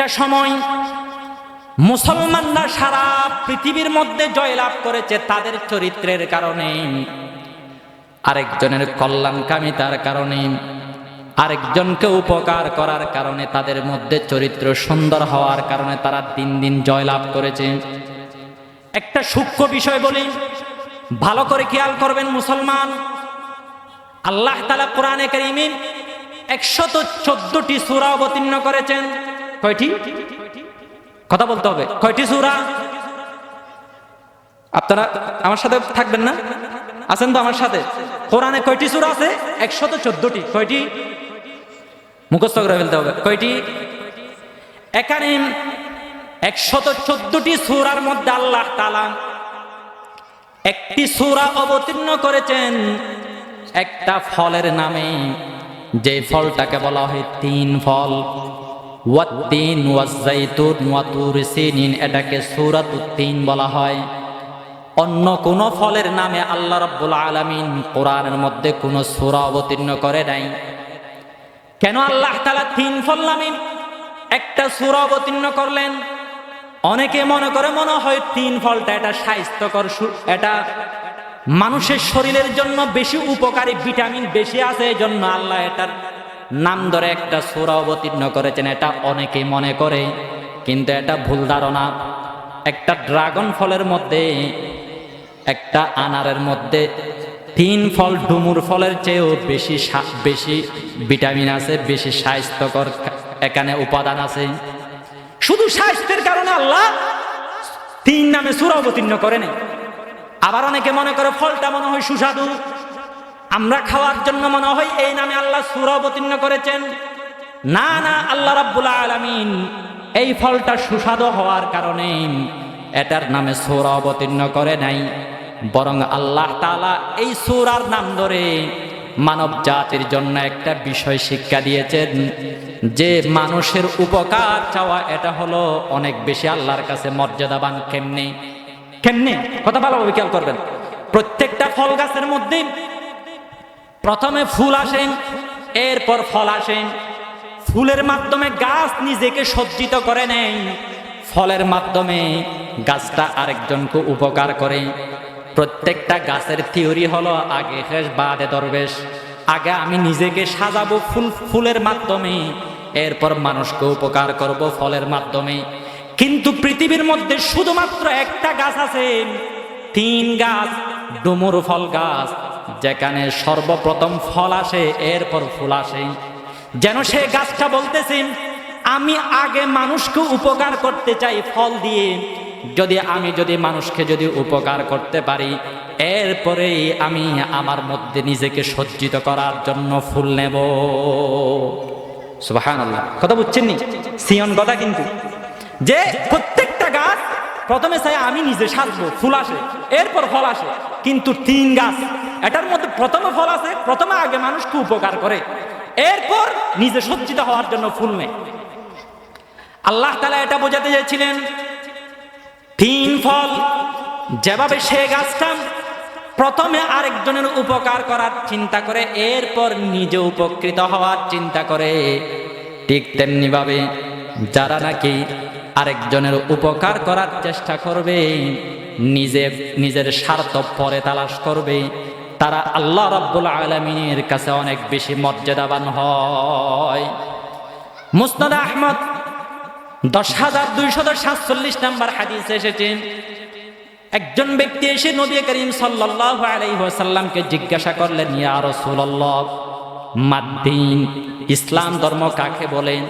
একটা সময় মুসলমানরা সারা পৃথিবীর মধ্যে জয়লাভ করেছে তাদের চরিত্রের কারণে, আরেকজনের কল্যাণকামিতার কারণে, আরেকজনকে উপকার করার কারণে, তাদের মধ্যে চরিত্র সুন্দর হওয়ার কারণে তারা দিন দিন জয়লাভ করেছে। একটা সূক্ষ্ম বিষয় বলি, ভালো করে খেয়াল করবেন মুসলমান। আল্লাহ তাআলা কোরআনে কারীমে 114টি সূরা অবতীর্ণ করেছেন। কয়টি? কথা বলতে হবে। কয়টি সূরা? আপনারা আমার সাথে থাকবেন না? আছেন তো আমার সাথে? কোরআনে কয়টি সূরা আছে? 114টি। কয়টি? মুখস্থ করে ফেলতে হবে। কয়টি? এখানে 114টি সূরার মধ্যে আল্লাহ তাআলা একটি সূরা অবতীর্ণ করেছেন একটা ফলের নামে, যে ফলটাকে বলা হয় তিন ফল। ওয়াত-তিন ওয়াজ-যাইতুন ওয়া তুর সিনিন, এটাকে সূরাতুত তিন বলা হয়। অন্য কোন ফলের নামে আল্লাহ রাব্বুল আলামিন কোরআনের মধ্যে কোন সূরা অবতীর্ণ করে নাই। কেন আল্লাহ তাআলা তিন ফল নামে একটা সূরা অবতীর্ণ করলেন? অনেকে মনে করে মনে হয় তিন ফলটা এটা স্বাস্থ্যকর, এটা মানুষের শরীরের জন্য বেশি উপকারী, ভিটামিন বেশি আছে, এই জন্য আল্লাহ এটার নাম ধরে একটা সূরা অবতীর্ণ করেছেন, এটা অনেকে মনে করে। কিন্তু এটা ভুল ধারণা। একটা ড্রাগন ফলের মধ্যে, একটা আনারের মধ্যে তিন ফল ডুমুর ফলের চেয়েও বেশি ভিটামিন আছে, বেশি স্বাস্থ্যকর এখানে উপাদান আছে। শুধু স্বাস্থ্যের কারণে আল্লাহ তিন নামে সূরা অবতীর্ণ করেন। আবার অনেকে মনে করে ফলটা মনে হয় সুস্বাদু, আমরা খাওয়ার জন্য মনে হয় এই নামে আল্লাহ সূরা অবতীর্ণ করেছেন। না না, আল্লাহ রাব্বুল আলামিন এই ফলটা সুস্বাদু হওয়ার কারণে এটার নামে সূরা অবতীর্ণ করে নাই, বরং আল্লাহ তাআলা এই সূরার নাম ধরে মানব জাতির জন্য একটা বিষয় শিক্ষা দিয়েছেন, যে মানুষের উপকার চাওয়া এটা হলো অনেক বেশি আল্লাহর কাছে মর্যাদাবান। কেমনে? কথা ভালোভাবে খেয়াল করবেন। প্রত্যেকটা ফল গাছের মধ্যে প্রথমে ফুল আসেন, এরপর ফল আসেন। ফুলের মাধ্যমে গাছ নিজেকে সজ্জিত করে নেয়, ফলের মাধ্যমে গাছটা আরেকজনকে উপকার করে। প্রত্যেকটা গাছের থিওরি হলো আগে শেষ বাদে দরবেশ। আগে আমি নিজেকে সাজাবো ফুলের মাধ্যমে, এরপর মানুষকে উপকার করব ফলের মাধ্যমে। কিন্তু পৃথিবীর মধ্যে শুধুমাত্র একটা গাছ আছে, তিন গাছ, ডুমুর ফল গাছ, যেখানে সর্বপ্রথম ফল আসে এরপর ফুল আসে। যেন সে গাছটা বলতেছেন, আমি আগে মানুষকে উপকার করতে চাই ফল দিয়ে, যদি মানুষকে উপকার করতে পারি, এরপরে আমি আমার মধ্যে নিজেকে সজ্জিত করার জন্য ফুল নেব। সুবহানাল্লাহ। কথা বুঝছেন নি? সিয়ন কথা কিন্তু, যে প্রত্যেকটা গাছ প্রথমে চাই আমি নিজে সাজবো, ফুল আসে এরপর ফল আসে। কিন্তু তিন গাছ, এটার মধ্যে প্রথমে ফল আসে, প্রথমে আগে মানুষকে উপকার করে, এরপর নিজে সজ্জিত হওয়ার জন্য ফুল নেয়। আল্লাহ তাআলা এটা বোঝাতে চেয়েছিলেন, তিন ফল যেভাবে সে গাছটা প্রথমে আরেকজনের উপকার করার চিন্তা করে, এরপর নিজে উপকৃত হওয়ার চিন্তা করে, ঠিক তেমনি ভাবে যারা নাকি আরেকজনের উপকার করার চেষ্টা করবে, নিজের স্বার্থ পরে তালাশ করবে, তারা আল্লাহ রাব্বুল আলামিনের কাছে অনেক বেশি মর্যাদাবান হয়। মুসনাদ আহমদ 10,247 নম্বর হাদিসে এসেছে, একজন ব্যক্তি এসে নবী করিম সাল্লাল্লাহু আলাইহি ওয়াসাল্লামকে জিজ্ঞাসা করলেন, ইয়া রাসূলুল্লাহ, মাদ্দীন, ইসলাম ধর্ম কাকে বলেন?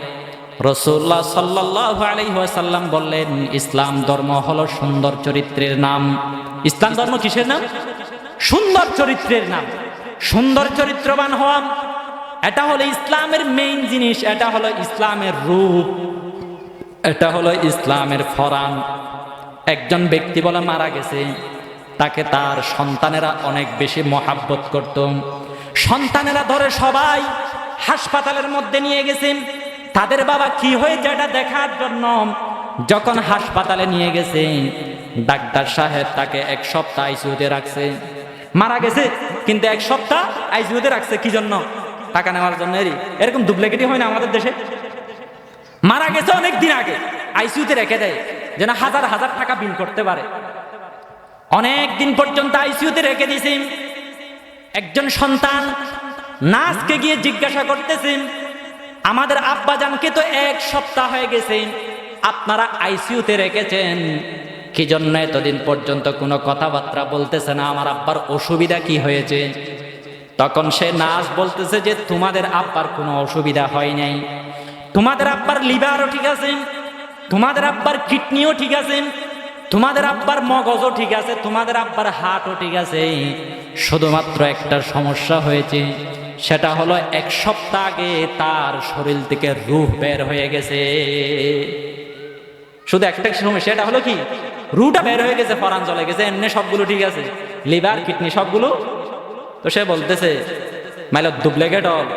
রাসূলুল্লাহ সাল্লাল্লাহু আলাইহি ওয়াসাল্লাম বললেন, ইসলাম ধর্ম হলো সুন্দর চরিত্রের নাম। ইসলাম ধর্ম কিসের নাম? সুন্দর চরিত্রের নাম। সুন্দর চরিত্রবান হওয়া, এটা হলো ইসলামের মেইন জিনিস, এটা হলো ইসলামের রূপ, এটা হলো ইসলামের ফরান। একজন ব্যক্তি বলে মারা গেছে, তাকে তার সন্তানেরা অনেক বেশি মহাব্বত করত। সন্তানেরা ধরে সবাই হাসপাতালের মধ্যে নিয়ে গেছেন তাদের বাবা কি হয়েছে এটা দেখার জন্য। যখন হাসপাতালে নিয়ে গেছে, ডাক্তার সাহেব তাকে 1 সপ্তাহ আইসিইউতে রাখছে। মারা গেছে কিন্তু 1 সপ্তাহ আইসিইউতে রাখছে কি জন্য? টাকা নেওয়ার জন্য। এরকম ডুপ্লিকেটই হয় না আমাদের দেশে? মারা গেছে অনেক দিন আগে, আইসিইউতে রেখে দেয় যেন হাজার হাজার টাকা বিল করতে পারে। অনেক দিন পর্যন্ত আইসিইউতে রেখে দিয়েছেন। একজন সন্তান নার্সকে গিয়ে জিজ্ঞাসা করতেছেন, আমাদের আব্বাজানকে তো 1 সপ্তাহ হয়ে গেছে, আপনারা আইসিইউতে রেখেছেন, কি জন্য এতদিন পর্যন্ত কোনো কথাবার্তা বলতেছে না, আমার আব্বার অসুবিধা কি হয়েছে? তখন সে নার্স বলতেছে যে তোমাদের আব্বার কোনো অসুবিধা হয় নাই, তোমাদের আব্বার লিভারও ঠিক আছে, তোমাদের আব্বার কিডনিও ঠিক আছে, তোমাদের আব্বার মগজও ঠিক আছে, তোমাদের আব্বার হার্টও ঠিক আছে, শুধুমাত্র একটা সমস্যা হয়েছে, সেটা হলো 1 সপ্তাহ আগে তার শরীর থেকে রূহ বের হয়ে গেছে। শুধু একটা সমস্যা, সেটা হলো কি, রুহটা বের হয়ে গেছে, পরাণ চলে গেছে, এমনি সবগুলো ঠিক আছে, লিভার কিডনি সবগুলো। তো সে বলতেছে মাইল ডুপ্লিকেট হল,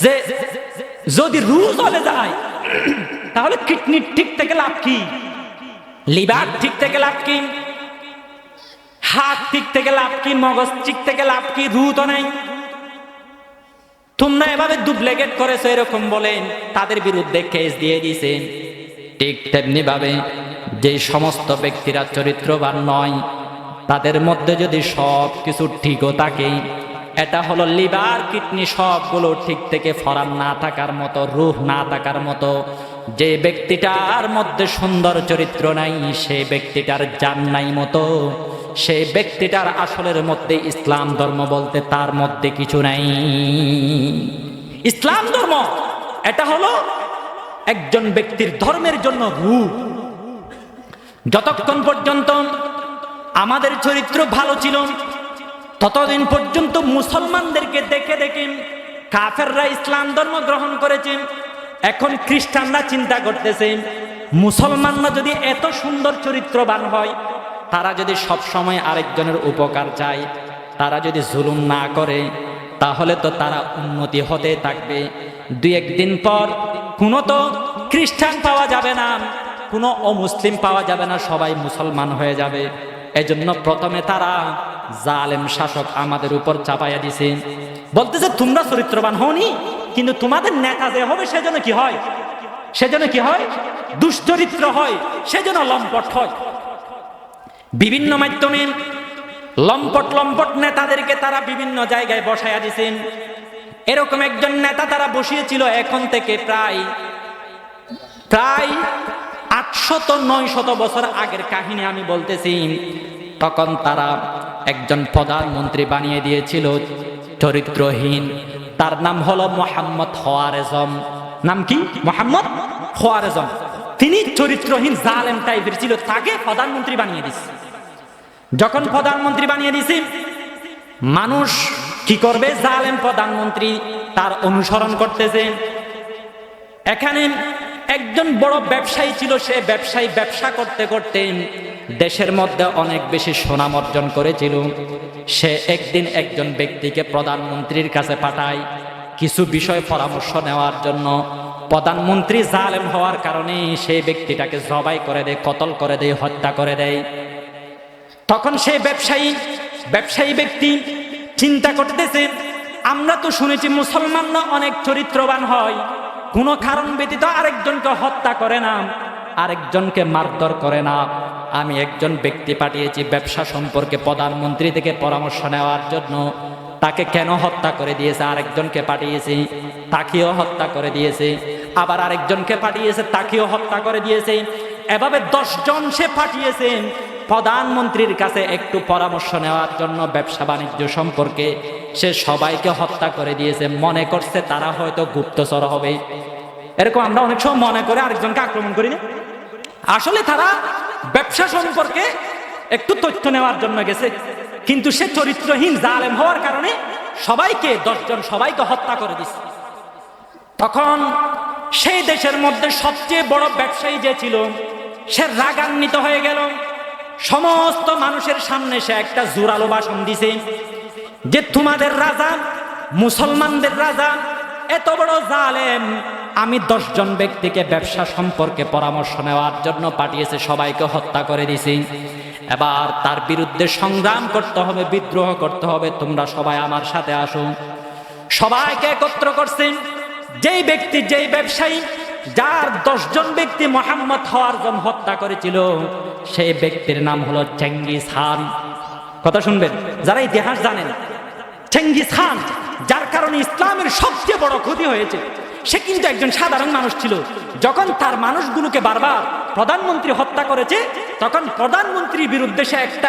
যে যদি রুহ চলে যায় তাহলে কিডনি ঠিক থেকে লাভ কি, লিভার ঠিক থেকে লাভ কি, হাত ঠিক থেকে লাভ কি, মগজ ঠিক থেকে লাভ কি, রুহ তো নাই। তোমরা এভাবে ডুপ্লিকেট করেছো এরকম বলেন তাদের বিরুদ্ধে কেস দিয়ে দিয়েছেন। ঠিক তেমনি ভাবে যে সমস্ত ব্যক্তিরা চরিত্রবান নয়, তাদের মধ্যে যদি সব কিছু ঠিকও থাকে, এটা হলো লিভার কিডনি সবগুলো ঠিক থেকে ফরান না থাকার মতো, রূহ না থাকার মতো, যে ব্যক্তিটার মধ্যে সুন্দর চরিত্র নাই, সেই ব্যক্তিটার জান নাই মতো, সেই ব্যক্তিটার আসলের মধ্যে ইসলাম ধর্ম বলতে তার মধ্যে কিছু নাই। ইসলাম ধর্ম এটা হলো একজন ব্যক্তির ধর্মের জন্য রূপ। যতক্ষণ পর্যন্ত আমাদের চরিত্র ভালো ছিল ততদিন পর্যন্ত মুসলমানদেরকে দেখে দেখে কাফেররা ইসলাম ধর্ম গ্রহণ করেছেন। এখন খ্রিস্টানরা চিন্তা করতেছেন, মুসলমানরা যদি এত সুন্দর চরিত্রবান হয়, তারা যদি সব সময় আরেকজনের উপকার চায়, তারা যদি জুলুম না করে, তাহলে তো তারা উন্নতি হতে থাকবে। 2-1 দিন পর কোনো তো খ্রিস্টান পাওয়া যাবে না, কোনো অমুসলিম পাওয়া যাবে না, সবাই মুসলমান হয়ে যাবে। এজন্য প্রথমে তারা জালেম শাসক আমাদের উপর চাপাইয়া দিছে, বলতেছে তোমরা চরিত্রবান হওনি, কিন্তু তোমাদের নেতা যে হবে সেজন্য কি হয়, সেজন্য কি হয়, দুশ্চরিত্র হয়, সেজন্য লম্পট হয়। বিভিন্ন মাধ্যমে লম্পট নেতাদেরকে তারা বিভিন্ন জায়গায় বসাইয়া দিছেন। এরকম একজন নেতা তারা বসিয়েছিল এখন থেকে প্রায় 800-900 বছর আগের কাহিনী আমি বলতেছি। তখন তারা একজন প্রধানমন্ত্রী বানিয়ে দিয়েছিল চরিত্রহীন, তার নাম হলো মোহাম্মদ খোয়ারেজম। নাম কি? মোহাম্মদ খোয়ারেজম। তিনি চরিত্রহীন জালেম টাইপের ছিল, তাকে প্রধানমন্ত্রী বানিয়ে দিচ্ছে। যখন প্রধানমন্ত্রী বানিয়ে দিছি, মানুষ কি করবে, জালেম প্রধানমন্ত্রী তার অনুসরণ করতেছে। এখানে একজন বড় ব্যবসায়ী ছিল, সে ব্যবসা করতে করতে দেশের মধ্যে অনেক বেশি সুনাম অর্জন করেছিল। সে একদিন একজন ব্যক্তিকে প্রধানমন্ত্রীর কাছে পাঠায় কিছু বিষয় পরামর্শ নেওয়ার জন্য। প্রধানমন্ত্রী জালেম হওয়ার কারণে সেই ব্যক্তিটাকে জবাই করে দেয়, কতল করে দেয়, হত্যা করে দেয়। তখন সেই ব্যবসায়ী ব্যক্তি চিন্তা করতেছে, আমরা তো শুনেছি মুসলমানরা অনেক চরিত্রবান হয়, কোনো কারণ ব্যতীত আরেকজনকে হত্যা করে না, আরেকজনকে মারধর করে না। আমি একজন ব্যক্তি পাঠিয়েছি ব্যবসা সম্পর্কে প্রধানমন্ত্রী থেকে পরামর্শ নেওয়ার জন্য, তাকে কেন হত্যা করে দিয়েছে, আরেকজনকে পাঠিয়েছি, তাকেও হত্যা করে দিয়েছে, আবার আরেকজনকে পাঠিয়েছে, তাকেও হত্যা করে দিয়েছে। এভাবে 10 জন সে পাঠিয়েছেন প্রধানমন্ত্রীর কাছে একটু পরামর্শ নেওয়ার জন্য ব্যবসা বাণিজ্য সম্পর্কে। সে সবাইকে হত্যা করে দিয়েছে, মনে করছে তারা হয়তো গুপ্তচর হবে। এরকম আমরা অনেক সময় মনে করে আরেকজনকে আক্রমণ করি না, আসলে তারা ব্যবসা সম্পর্কে একটু তথ্য নেওয়ার জন্য গেছে। কিন্তু সে চরিত্রহীন জালেম হওয়ার কারণে সবাইকে 10 জন সবাইকে হত্যা করে দিচ্ছে। তখন সেই দেশের মধ্যে সবচেয়ে বড় ব্যবসায়ী যে ছিল, সে রাগান্বিত হয়ে গেল। সমস্ত মানুষের সামনে সে একটা জোরালো ভাষণ দিছে যে তোমাদের রাজা, মুসলমানদের রাজা এত বড় জালেম, আমি 10 জন ব্যক্তিকে ব্যবসা সম্পর্কে পরামর্শ নেওয়ার জন্য পাঠিয়েছে, সবাইকে হত্যা করে দিছি। এবার তার বিরুদ্ধে সংগ্রাম করতে হবে, বিদ্রোহ করতে হবে, তোমরা সবাই আমার সাথে আসো। সবাইকে একত্র করছেন। যেই ব্যক্তি, যেই ব্যবসায়ী যার 10 জন ব্যক্তি মুহাম্মদ হওয়ার জন্য হত্যা করেছিল, সেই ব্যক্তির নাম হলো চেঙ্গিস খান। কথা শুনবেন যারা ইতিহাস জানেন, চেঙ্গিস খান, যার কারণে ইসলামের সবচেয়ে বড় ক্ষতি হয়েছে। সে কিন্তু একজন সাধারণ মানুষ ছিল। যখন তার মানুষগুলোকে বারবার প্রধানমন্ত্রী হত্যা করেছে, তখন প্রধানমন্ত্রীর বিরুদ্ধে সে একটা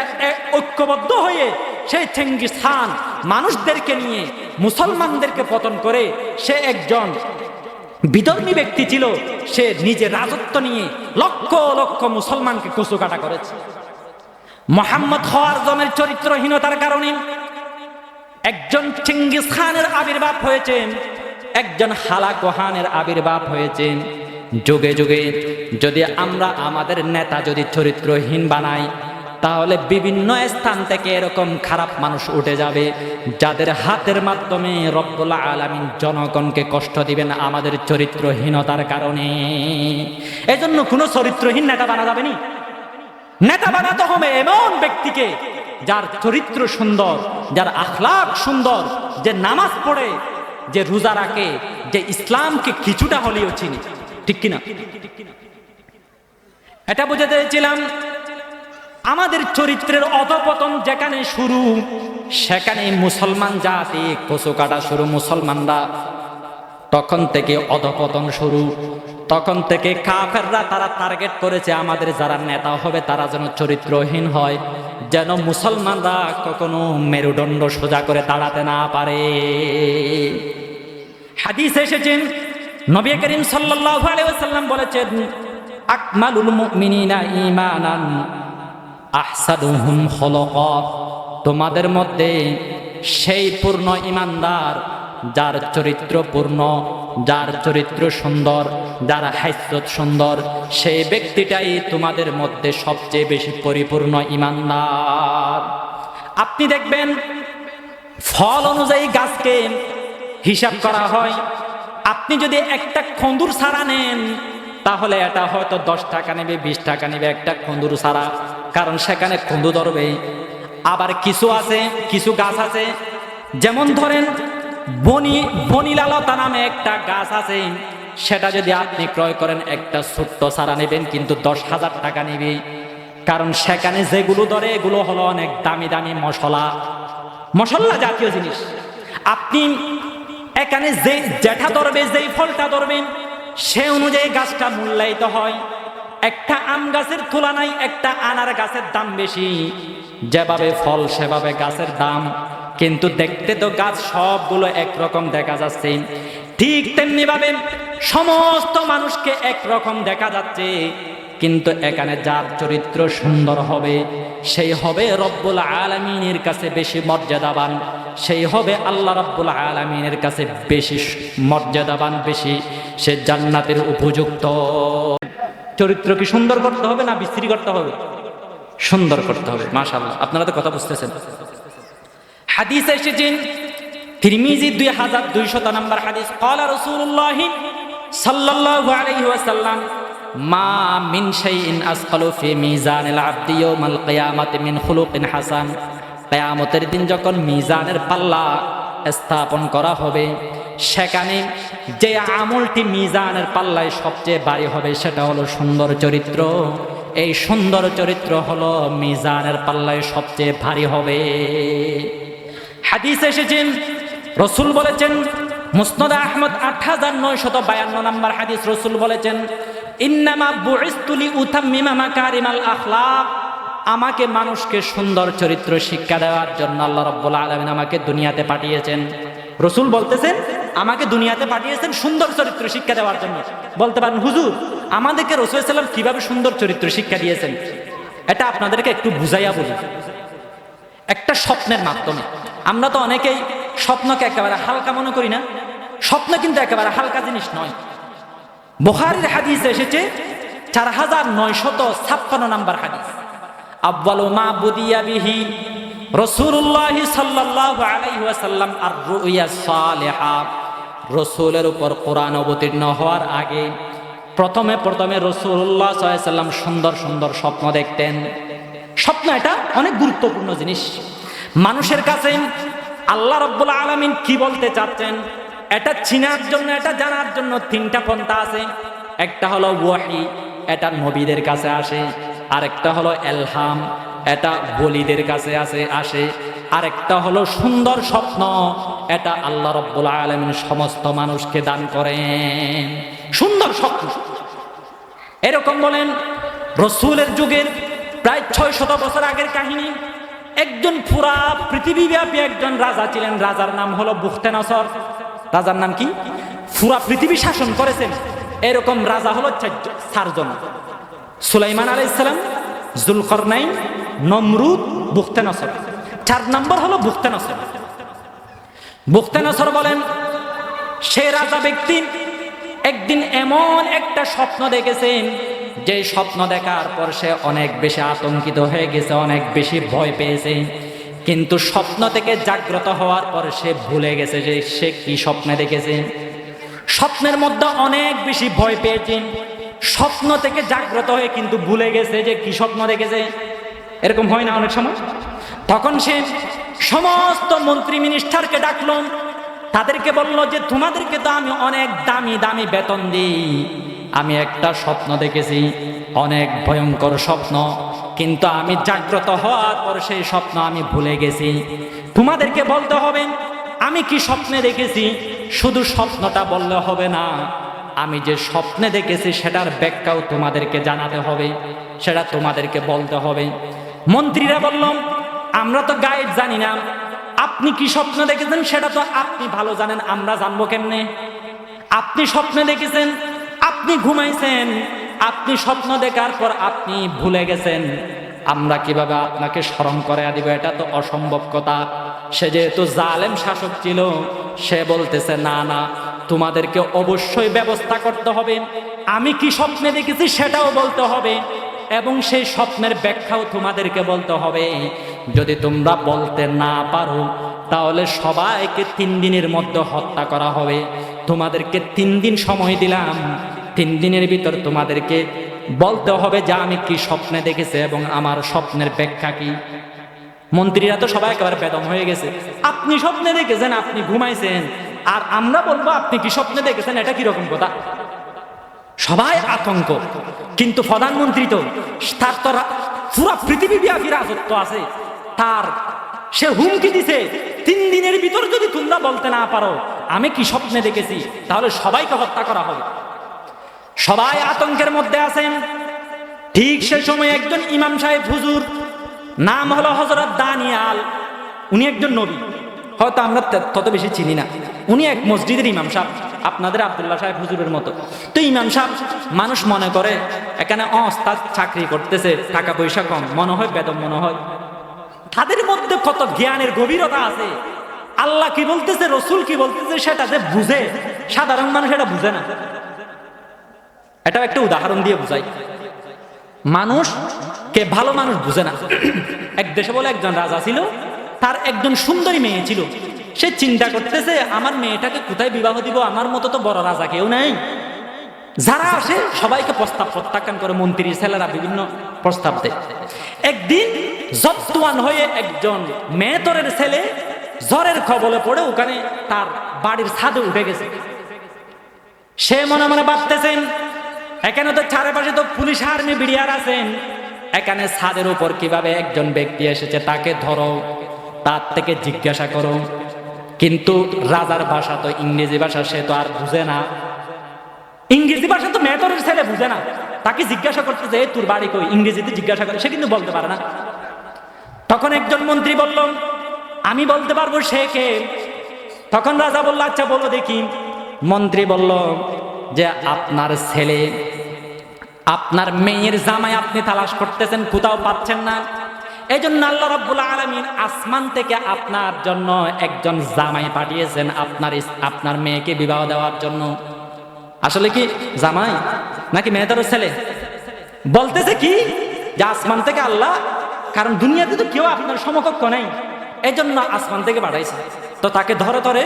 ঐক্যবদ্ধ হয়ে সেই চেঙ্গিস খান মানুষদেরকে নিয়ে মুসলমানদেরকে পতন করে, সে একজন বিধর্মী ব্যক্তি ছিল। সে নিজের রাজত্ব নিয়ে লক্ষ লক্ষ মুসলমানকে কচুকাটা করেছে। মুহাম্মদ হওয়ার জনের চরিত্রহীনতার কারণে একজন চেঙ্গিস খানের আবির্ভাব হয়েছে, একজন হালাকোহানের আবির্ভাব হয়েছে। যুগে যুগে যদি আমরা আমাদের নেতা যদি চরিত্রহীন বানাই, তাহলে বিভিন্ন স্থান থেকে এরকম খারাপ মানুষ উঠে যাবে, যাদের হাতের মাধ্যমে রব্বুল আলামিন জনগণকে কষ্ট দিবেন আমাদের চরিত্রহীনতার কারণে। এজন্য কোনো চরিত্রহীন নেতা বানা যাবে না। নেতা বানাতে হবে এমন ব্যক্তিকে যার চরিত্র সুন্দর, যার আখলাক সুন্দর, যে নামাজ পড়ে, যে রোজা রাখে, যে ইসলামকে কিছুটা হলেও চিনি। ঠিক কিনা? এটা বুঝাতে চেয়েছিলাম আমাদের চরিত্রের অধপতন যেখানে শুরু, সেখানে মুসলমান জাতি কচু কাটা শুরু। মুসলমানরা তখন থেকে অধপতন শুরু। তখন থেকে কাফেররা তারা টার্গেট করেছে আমাদের যারা নেতা হবে তারা যেন চরিত্রহীন হয়, যেন মুসলমানরা কখনো মেরুদণ্ড সোজা করে দাঁড়াতে না পারে। হাদিসে এসেছেন, নবী করিম সাল্লাল্লাহু আলাইহি ওয়াসাল্লাম বলেছেন, আকমালুল মুমিনিনা ঈমানান আহসানুহুম খুলুকা। তোমাদের মধ্যে সেই পূর্ণ ঈমানদার যার চরিত্র পূর্ণ, যার চরিত্র সুন্দর, যার হাইসত সুন্দর, সেই ব্যক্তিটাই তোমাদের মধ্যে সবচেয়ে বেশি পরিপূর্ণ ঈমানদার। আপনি দেখবেন ফল অনুযায়ী গাছকে হিসাব করা হয়। আপনি যদি একটা খন্দুর সারা নেন, তাহলে এটা হয়তো 10 টাকা নেবে, 20 টাকা নেবে একটা খন্দুর সারা, কারণ সেখানে খন্দু ধরবে। আবার কিছু আছে, কিছু গাছ আছে, যেমন ধরেন বনিলালতা নামে একটা গাছ আছে, সেটা যদি আপনি ক্রয় করেন একটা ছোট্ট সারা নেবেন, কিন্তু 10,000 টাকা নেবে, কারণ সেখানে যেগুলো ধরে এগুলো হলো অনেক দামি দামি মশলা জাতীয় জিনিস। আপনি এখানে যেটা ধরবে, যেই ফলটা ধরবেন, সে অনুযায়ী গাছটা মূল্যায়িত হয়। একটা আম গাছের তুলনায় একটা আনার গাছের দাম বেশি, যেভাবে ফল সেভাবে গাছের দাম, কিন্তু দেখতে তো গাছ সবগুলো একরকম দেখা যাচ্ছে। ঠিক তেমনি ভাবে সমস্ত মানুষকে একরকম দেখা যাচ্ছে, কিন্তু এখানে যার চরিত্র সুন্দর হবে, সেই হবে রব্বুল আলামিনের কাছে বেশি মর্যাদাবান, সেই হবে আল্লাহ রব্বুল আলামিনের কাছে বেশি মর্যাদাবান, বেশি সে জান্নাতের উপযুক্ত। চরিত্র কি সুন্দর করতে হবে না বিশ্রী করতে হবে? সুন্দর করতে হবে। মাশাআল্লাহ, আপনারা তো কথা বুঝতেছেন। হাদিসে এসেছেন, তিরমিজি 2200 নম্বর হাদিস, ক্বালা রাসূলুল্লাহ সাল্লাল্লাহু আলাইহি ওয়াসাল্লাম, মা মিন শাইইন আসকালু ফি মিজানিল আবদি ইয়াউমাল কিয়ামাতি মিন খুলুকিন হাসান। কিয়ামতের দিন যখন মিজানের পাল্লা স্থাপন করা হবে, সেখানে যে আমলটি মিজানের পাল্লায় সবচেয়ে ভারী হবে সেটা হলো সুন্দর চরিত্র। এই সুন্দর চরিত্র হলো মিজানের পাল্লায় সবচেয়ে ভারী হবে। হাদিসে এসেছেন, রাসূল বলেছেন, মুসনাদ আহমদ 8952 নম্বর হাদিস, রাসূল বলেছেন, ইন্নামা বুইসতু লিউতাম্মিমা মাকারিমাল আখলাক। আমাকে মানুষকে সুন্দর চরিত্র শিক্ষা দেওয়ার জন্য আল্লাহ রাব্বুল আলামিন আমাকে দুনিয়াতে পাঠিয়েছেন। রাসূল বলতেছেন, আমাকে দুনিয়াতে পাঠিয়েছেন সুন্দর চরিত্র শিক্ষা দেওয়ার জন্য। বলতে পারেন, হুজুর আমাদেরকে রাসূল সাল্লাল্লাহু আলাইহি ওয়াসাল্লাম কিভাবে সুন্দর চরিত্র শিক্ষা দিয়েছেন? এটা আপনাদেরকে একটু বুঝাইয়া বলি। একটা স্বপ্নের মাধ্যমে। আমরা তো অনেকেই স্বপ্নকে একেবারে হালকা মনে করি না। স্বপ্ন কিন্তু একেবারে হালকা জিনিস নয়। বুখারীর হাদিসে এসেছে 4956 নম্বর হাদিস, আউয়ালু মা বুদিয়া বিহি রাসূলুল্লাহ সাল্লাল্লাহু আলাইহি ওয়াসাল্লাম আর-রুয়া সালিহা। রাসূলের উপর কোরআন অবতীর্ণ হওয়ার আগে প্রথমে রাসূলুল্লাহ সাল্লাল্লাহু আলাইহি ওয়াসাল্লাম সুন্দর সুন্দর স্বপ্ন দেখতেন। স্বপ্ন এটা অনেক গুরুত্বপূর্ণ জিনিস। মানুষের কাছে আল্লাহ রাব্বুল আলামিন কি বলতে চাচ্ছেন এটা চিনার জন্য, এটা জানার জন্য 3টা পন্থা আছে। একটা হলো ওয়াহি, এটা নবীদের কাছে আসে, আরেকটা হলো এলহাম, এটা বলিদের কাছে আসে, আরেকটা হলো সুন্দর স্বপ্ন, এটা আল্লাহ রাব্বুল আলামিন সমস্ত মানুষকে দান করেন সুন্দর স্বপ্ন। এরকম বলেন রাসূলের যুগের প্রায় 600 বছর আগের কাহিনী। একজন পুরা পৃথিবীব্যাপী একজন রাজা ছিলেন, রাজার নাম হলো বুখতেনসর। রাজার নাম কি? পুরা পৃথিবী শাসন করেছেন এরকম রাজা হলো 4 জন: সুলাইমান আলাইহিস সালাম, যুলকারনাইন, নমরুদ, বুখতেনসর। 4 নম্বর হলো বুখতেনসর। বুখতেনসর বলেন সে রাজা ব্যক্তি একদিন এমন একটা স্বপ্ন দেখেছেন, যে স্বপ্ন দেখার পর সে অনেক বেশি আতঙ্কিত হয়ে গেছে, অনেক বেশি ভয় পেয়েছে। কিন্তু স্বপ্ন থেকে জাগ্রত হওয়ার পর সে ভুলে গেছে যে সে কি স্বপ্নে দেখেছে। স্বপ্নের মধ্যে অনেক বেশি ভয় পেয়েছেন, স্বপ্ন থেকে জাগ্রত হয়ে কিন্তু ভুলে গেছে যে কি স্বপ্ন দেখেছে। এরকম হয় না অনেক সময়? তখন সে সমস্ত মন্ত্রী মিনিস্টারকে ডাকলো, তাদেরকে বলল যে তোমাদেরকে তো আমি অনেক দামি দামি বেতন দিই, আমি একটা স্বপ্ন দেখেছি, অনেক ভয়ঙ্কর স্বপ্ন, কিন্তু আমি জাগ্রত হওয়ার পর সেই স্বপ্ন আমি ভুলে গেছি। তোমাদেরকে বলতে হবে আমি কি স্বপ্নে দেখেছি, শুধু স্বপ্নটা বললে হবে না, আমি যে স্বপ্নে দেখেছি সেটার ব্যাখ্যাও তোমাদেরকে জানাতে হবে, সেটা তোমাদেরকে বলতে হবে। মন্ত্রীরা বলল আমরা তো গায়েব জানি না, আপনি কি স্বপ্ন দেখেছেন সেটা তো আপনি ভালো জানেন, আমরা জানবো কেমনে? আপনি স্বপ্নে দেখেছেন, আপনি ঘুমাইছেন, আপনি স্বপ্ন দেখার পর আপনি ভুলে গেছেন, আমরা কিভাবে আপনাকে স্মরণ করে দিব? এটা তো অসম্ভব কথা। সে যেহেতু জালেম শাসক ছিল, সে বলতেছে না না, তোমাদেরকে অবশ্যই ব্যবস্থা করতে হবে, আমি কি স্বপ্নে দেখেছি সেটাও বলতে হবে, এবং সেই স্বপ্নের ব্যাখ্যাও তোমাদেরকে বলতে হবে। যদি তোমরা বলতে না পারো তাহলে সবাইকে 3 দিনের মধ্যে হত্যা করা হবে। তোমাদেরকে 3 দিন সময় দিলাম, 3 দিনের ভিতর তোমাদেরকে বলতে হবে যে আমি কি স্বপ্নে দেখেছি এবং আমার স্বপ্নের ব্যাখ্যা কি। মন্ত্রীরা তো সবাই একেবারে বেদম হয়ে গেছে, আপনি স্বপ্নে দেখেছেন, আপনি ঘুমাইছেন, আর আমরা বলবো আপনি কি স্বপ্নে দেখেছেন, এটা কিরকম কথা? সবাই আতঙ্ক। কিন্তু প্রধানমন্ত্রী তো, তার তো পুরা পৃথিবীব্যাপী রাজত্ব আছে, তার সে হুমকি দিছে 3 দিনের ভিতর যদি তোমরা বলতে না পারো আমি কি স্বপ্নে দেখেছি তাহলে সবাইকে হত্যা করা হবে। সবাই আতঙ্কের মধ্যে আছেন। ঠিক সে সময় একজন ইমাম সাহেব হুজুর, নাম হলো হযরত দানিয়াল, উনি একজন নবী, হয়তো আমরা তত বেশি চিনি না। উনি এক মসজিদের ইমাম সাহেব, আপনাদের আব্দুল্লাহ সাহেব হুজুরের মতো। তো ইমাম সাহেব, মানুষ মনে করে এখানে অস্তাদ চাকরি করতেছে, টাকা পয়সা কম, মনে হয় বেদম মনে হয়। তাদের মধ্যে কত জ্ঞানের গভীরতা আছে, আল্লাহ কি বলতেছে, রসুল কি বলতেছে সেটা যে বুঝে, সাধারণ মানুষ এটা বুঝে না। এটাও একটা উদাহরণ দিয়ে বুঝাই। মানুষকে ভালো মানুষ বুঝে না। এক দেশে বলে একজন রাজা ছিল, তার একজন সুন্দরী মেয়ে ছিল। সে চিন্তা করতেছে আমার মেয়েটাকে কোথায় বিবাহ দিব, আমার মতো তো বড় রাজা কেউ নাই। যারা আসে সবাইকে প্রস্তাব প্রত্যাখ্যান করে, মন্ত্রীর ছেলেরা বিভিন্ন প্রস্তাব দেয়। একদিন জব্দওয়ান হয়ে একজন মেয়েতরের ছেলে জ্বরের কবলে পড়ে ওখানে তার বাড়ির ছাদে উঠে গেছে। সে মনে মনে ভাবতেছেন এখানে তো চারপাশে তো পুলিশ আর্মি বিডিআর আছেন, এখানে ছাদের উপর কিভাবে একজন ব্যক্তি এসেছে, তাকে ধরো, তার থেকে জিজ্ঞাসা করো। কিন্তু রাজার ভাষা তো ইংরেজি ভাষা, সে তো আর বুঝে না। ইংরেজি ভাষা তো মেয়েতরের ছেলে বুঝে না, তাকে জিজ্ঞাসা করতে যে তোর বাড়ি কই, ইংরেজিতে জিজ্ঞাসা করে, সে কিন্তু বলতে পারে না। তখন একজন মন্ত্রী বলল আমি বলতে পারবো সে কে। তখন রাজা বলল আচ্ছা বলো দেখি। মন্ত্রী বলল যে আপনার ছেলে, আপনার মেয়ের জামাই আপনি তালাশ করতেছেন, কোথাও পাচ্ছেন না, এই জন্য আল্লাহ রাব্বুল আলামিন আসমান থেকে আপনার জন্য একজন জামাই পাঠিয়েছেন আপনার মেয়েকে বিবাহ দেওয়ার জন্য। আসলে কি জামাই নাকি মেয়েটার ছেলে? বলতেছে কি যে আসমান থেকে আল্লাহ, কারণ দুনিয়াতে তো কেউ আপনার সমকক্ষ নাই, এই জন্য আসমান থেকে পাঠাইছে। তো তাকে ধরে ধরে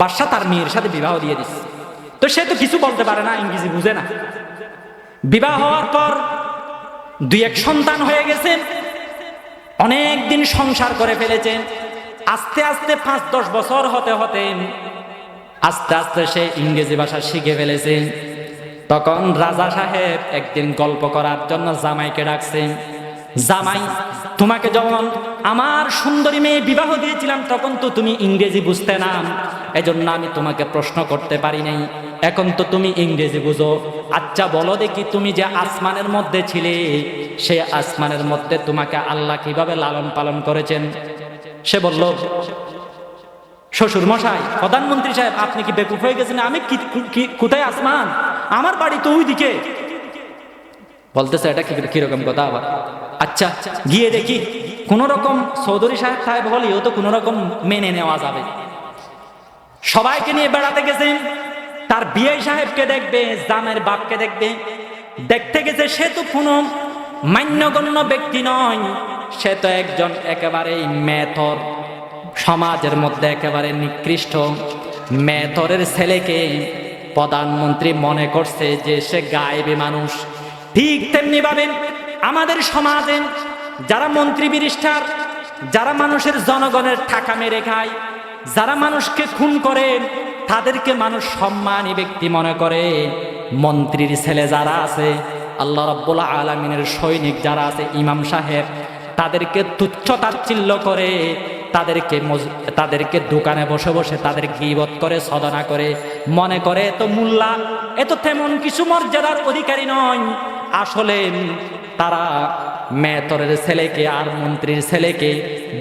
বাদশা তার মেয়ের সাথে বিবাহ দিয়ে দিচ্ছে। তো সে তো কিছু বলতে পারে না, ইংরেজি বুঝে না। বিবাহ হওয়ার পর 2-1 সন্তান হয়ে গেছে, অনেক দিন সংসার করে ফেলেছেন। আস্তে আস্তে 5-10 বছর হতে হতে আস্তে আস্তে সে ইংরেজি ভাষা শিখে ফেলেছে। তখন রাজা সাহেব একদিন গল্প করার জন্য জামাইকে ডাকছে। জামাই, তোমাকে যখন আমার সুন্দরী মেয়ে বিবাহ দিয়েছিলাম তখন তো তুমি ইংরেজি বুঝতে না, এজন্য আমি তোমাকে প্রশ্ন করতে পারি নাই। এখন তো তুমি ইংরেজি বুঝো। আচ্ছা বলো দেখি, তুমি যে আসমানের মধ্যে ছিলে, সে আসমানের মধ্যে তোমাকে আল্লাহ কিভাবে লালন পালন করেছেন? সে বলল, শ্বশুর মশাই, প্রধানমন্ত্রী সাহেব, আপনি কি বেকুফ হয়ে গেছেন? আমি কোথায় আসমান? আমার বাড়ি তো ওইদিকে। বলতেছে, এটা কিরকম কথা আবার? আচ্ছা গিয়ে দেখি। কোন রকম চৌধুরী সাহেব হলেও তো কোন রকম মেনে নেওয়া যাবে। সবাইকে নিয়ে বেড়াতে গেছেন। তার বিয়ে সাহেবকে দেখবে, জামের বাপকে দেখবে। দেখতে গেছে, সে তো কোনো মান্যগণ্য ব্যক্তি নয়, সে তো একজন একেবারেই মেথর, সমাজের মধ্যে একেবারে নিকৃষ্ট মেথরের ছেলেকে প্রধানমন্ত্রী মনে করছে যে সে গায়েবী মানুষ। ঠিক তেমনি ভাবে আমাদের সমাজে যারা মন্ত্রী ব্যারিস্টার, যারা মানুষের জনগণের টাকা মেরে খায়, যারা মানুষকে খুন করে, তাদেরকে মানুষ সম্মানী ব্যক্তি মনে করে। মন্ত্রীর ছেলে যারা আছে, আল্লাহ রাব্বুল আলামিনের সৈনিক যারা আছে, ইমাম সাহেব, তাদেরকে তুচ্ছ তাচ্ছিল্য করে, তাদেরকে দোকানে বসে বসে তাদের গীবত করে, ছলনা করে, মনে করে তো মোল্লা, এত তেমন কিছু মর্যাদার অধিকারী নয়। আসলে তারা মেথরের ছেলেকে আর মন্ত্রীর ছেলেকে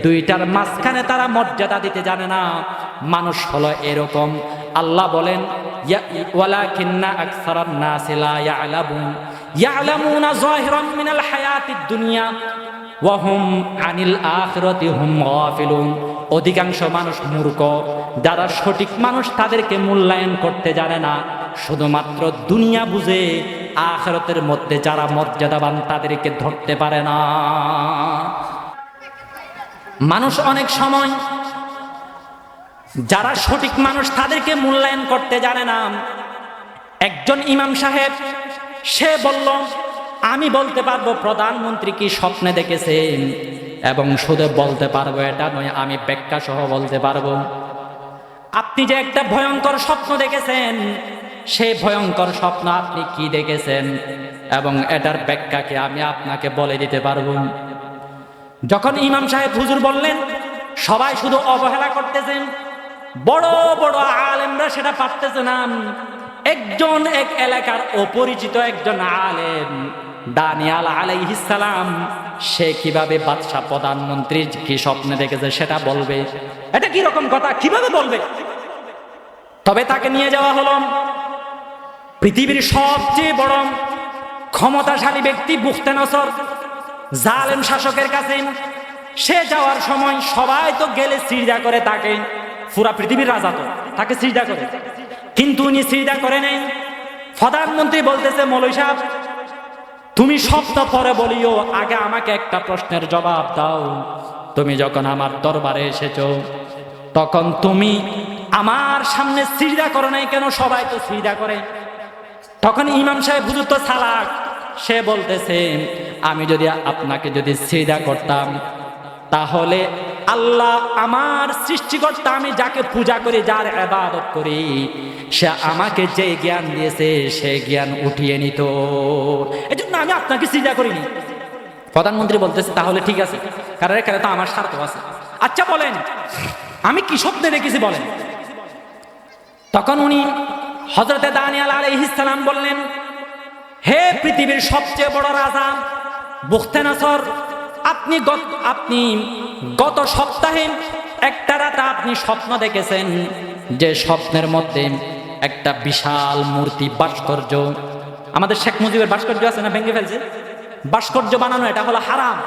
দুইটার মাঝখানে তারা মর্যাদা দিতে জানে না। মানুষ হলো এরকম। আল্লাহ বলেন, ওয়ালাকিন্না আকসারান নাসি লা ইয়ালামুনা যাহিরান মিনাল হায়াতিদ দুনিয়া ওয়া হুম আনিল আখিরাতি হুম গাফিলুন। অধিকাংশ মানুষ মূর্খ, যারা সঠিক মানুষ তাদেরকে মূল্যায়ন করতে জানে না, শুধুমাত্র দুনিয়া বুঝে, আখিরাতের মধ্যে যারা মর্যাদাবান তাদেরকে ধরতে পারে না। মানুষ অনেক সময় যারা সঠিক মানুষ তাদেরকে মূল্যায়ন করতে জানে না। একজন ইমাম সাহেব, সে বলল, আমি বলতে পারবো প্রধানমন্ত্রী কি স্বপ্নে দেখেছেন, এবং শুধু বলতে পারবো এটা নয়, আমি ব্যাখ্যা সহ বলতে পারবো। আপনি যে একটা ভয়ঙ্কর স্বপ্ন দেখেছেন, সেই ভয়ঙ্কর স্বপ্ন আপনি কি দেখেছেন এবং এটার ব্যাখ্যাকে আমি আপনাকে বলে দিতে পারবো। যখন ইমাম সাহেব হুজুর বললেন, সবাই শুধু অবহেলা করতেছেন, বড় বড় আলেমরা সেটা পারতেছে না। একজন এক এলাকার অপরিচিত একজন আলেম, দানিয়াল আলাইহিস সালাম, সে কিভাবে বাদশাহ প্রধানমন্ত্রীর কি স্বপ্নে দেখেছে সেটা বলবে? এটা কি রকম কথা, কিভাবে বলবে? তবে তাকে নিয়ে যাওয়া হলো পৃথিবীর সবচেয়ে বড় ক্ষমতাশালী ব্যক্তি বুখতেনসর, জালেম শাসকের কাছে। সে যাওয়ার সময় সবাই তো গেলে সিজদা করে, তাকে পুরা পৃথিবীর রাজা তো তাকে সিজদা করে, কিন্তু উনি সিজদা করে নেই। প্রধানমন্ত্রী বলতেছে, মৌলভী সাহেব, তুমি স্বপ্ন পরে বলিও, আগে আমাকে একটা প্রশ্নের জবাব দাও। তুমি যখন আমার দরবারে এসেছো, তখন তুমি আমার সামনে সিজদা করো নাই কেন? সবাই তো সিজদা করে। তখন ইমাম সাহেব হুজুর তো চালাক, সে বলতেছে, আমি যদি আপনাকে সিজদা করতাম, তাহলে আল্লাহ আমার সৃষ্টিকর্তা, আমি যাকে পূজা করি, যার ইবাদত করি, সে আমাকে যে জ্ঞান দিয়েছে সেই জ্ঞান উঠিয়ে নিত, এজন্য আমি আপনাকে সিজদা করিনি। প্রধানমন্ত্রী বলতেছে, তাহলে ঠিক আছে, কারণ এখানে তো আমার স্বার্থ আছে। আচ্ছা বলেন, আমি কি স্বপ্নে দেখেছি বলেন? তখন উনি হযরতে দানিয়াল আলাইহিস সালাম বললেন, হে পৃথিবীর সবচেয়ে বড় রাজা বুখতেনসর, আপনি গত সপ্তাহে একটা রাতে আপনি স্বপ্ন দেখেছেন, যে স্বপ্নের মধ্যে একটা বিশাল মূর্তি ভাস্কর্য, আমাদের শেখ মুজিবের ভাস্কর্য আছে না, ভেঙে ফেলছে, ভাস্কর্য বানানো, এটা হলো হারাম।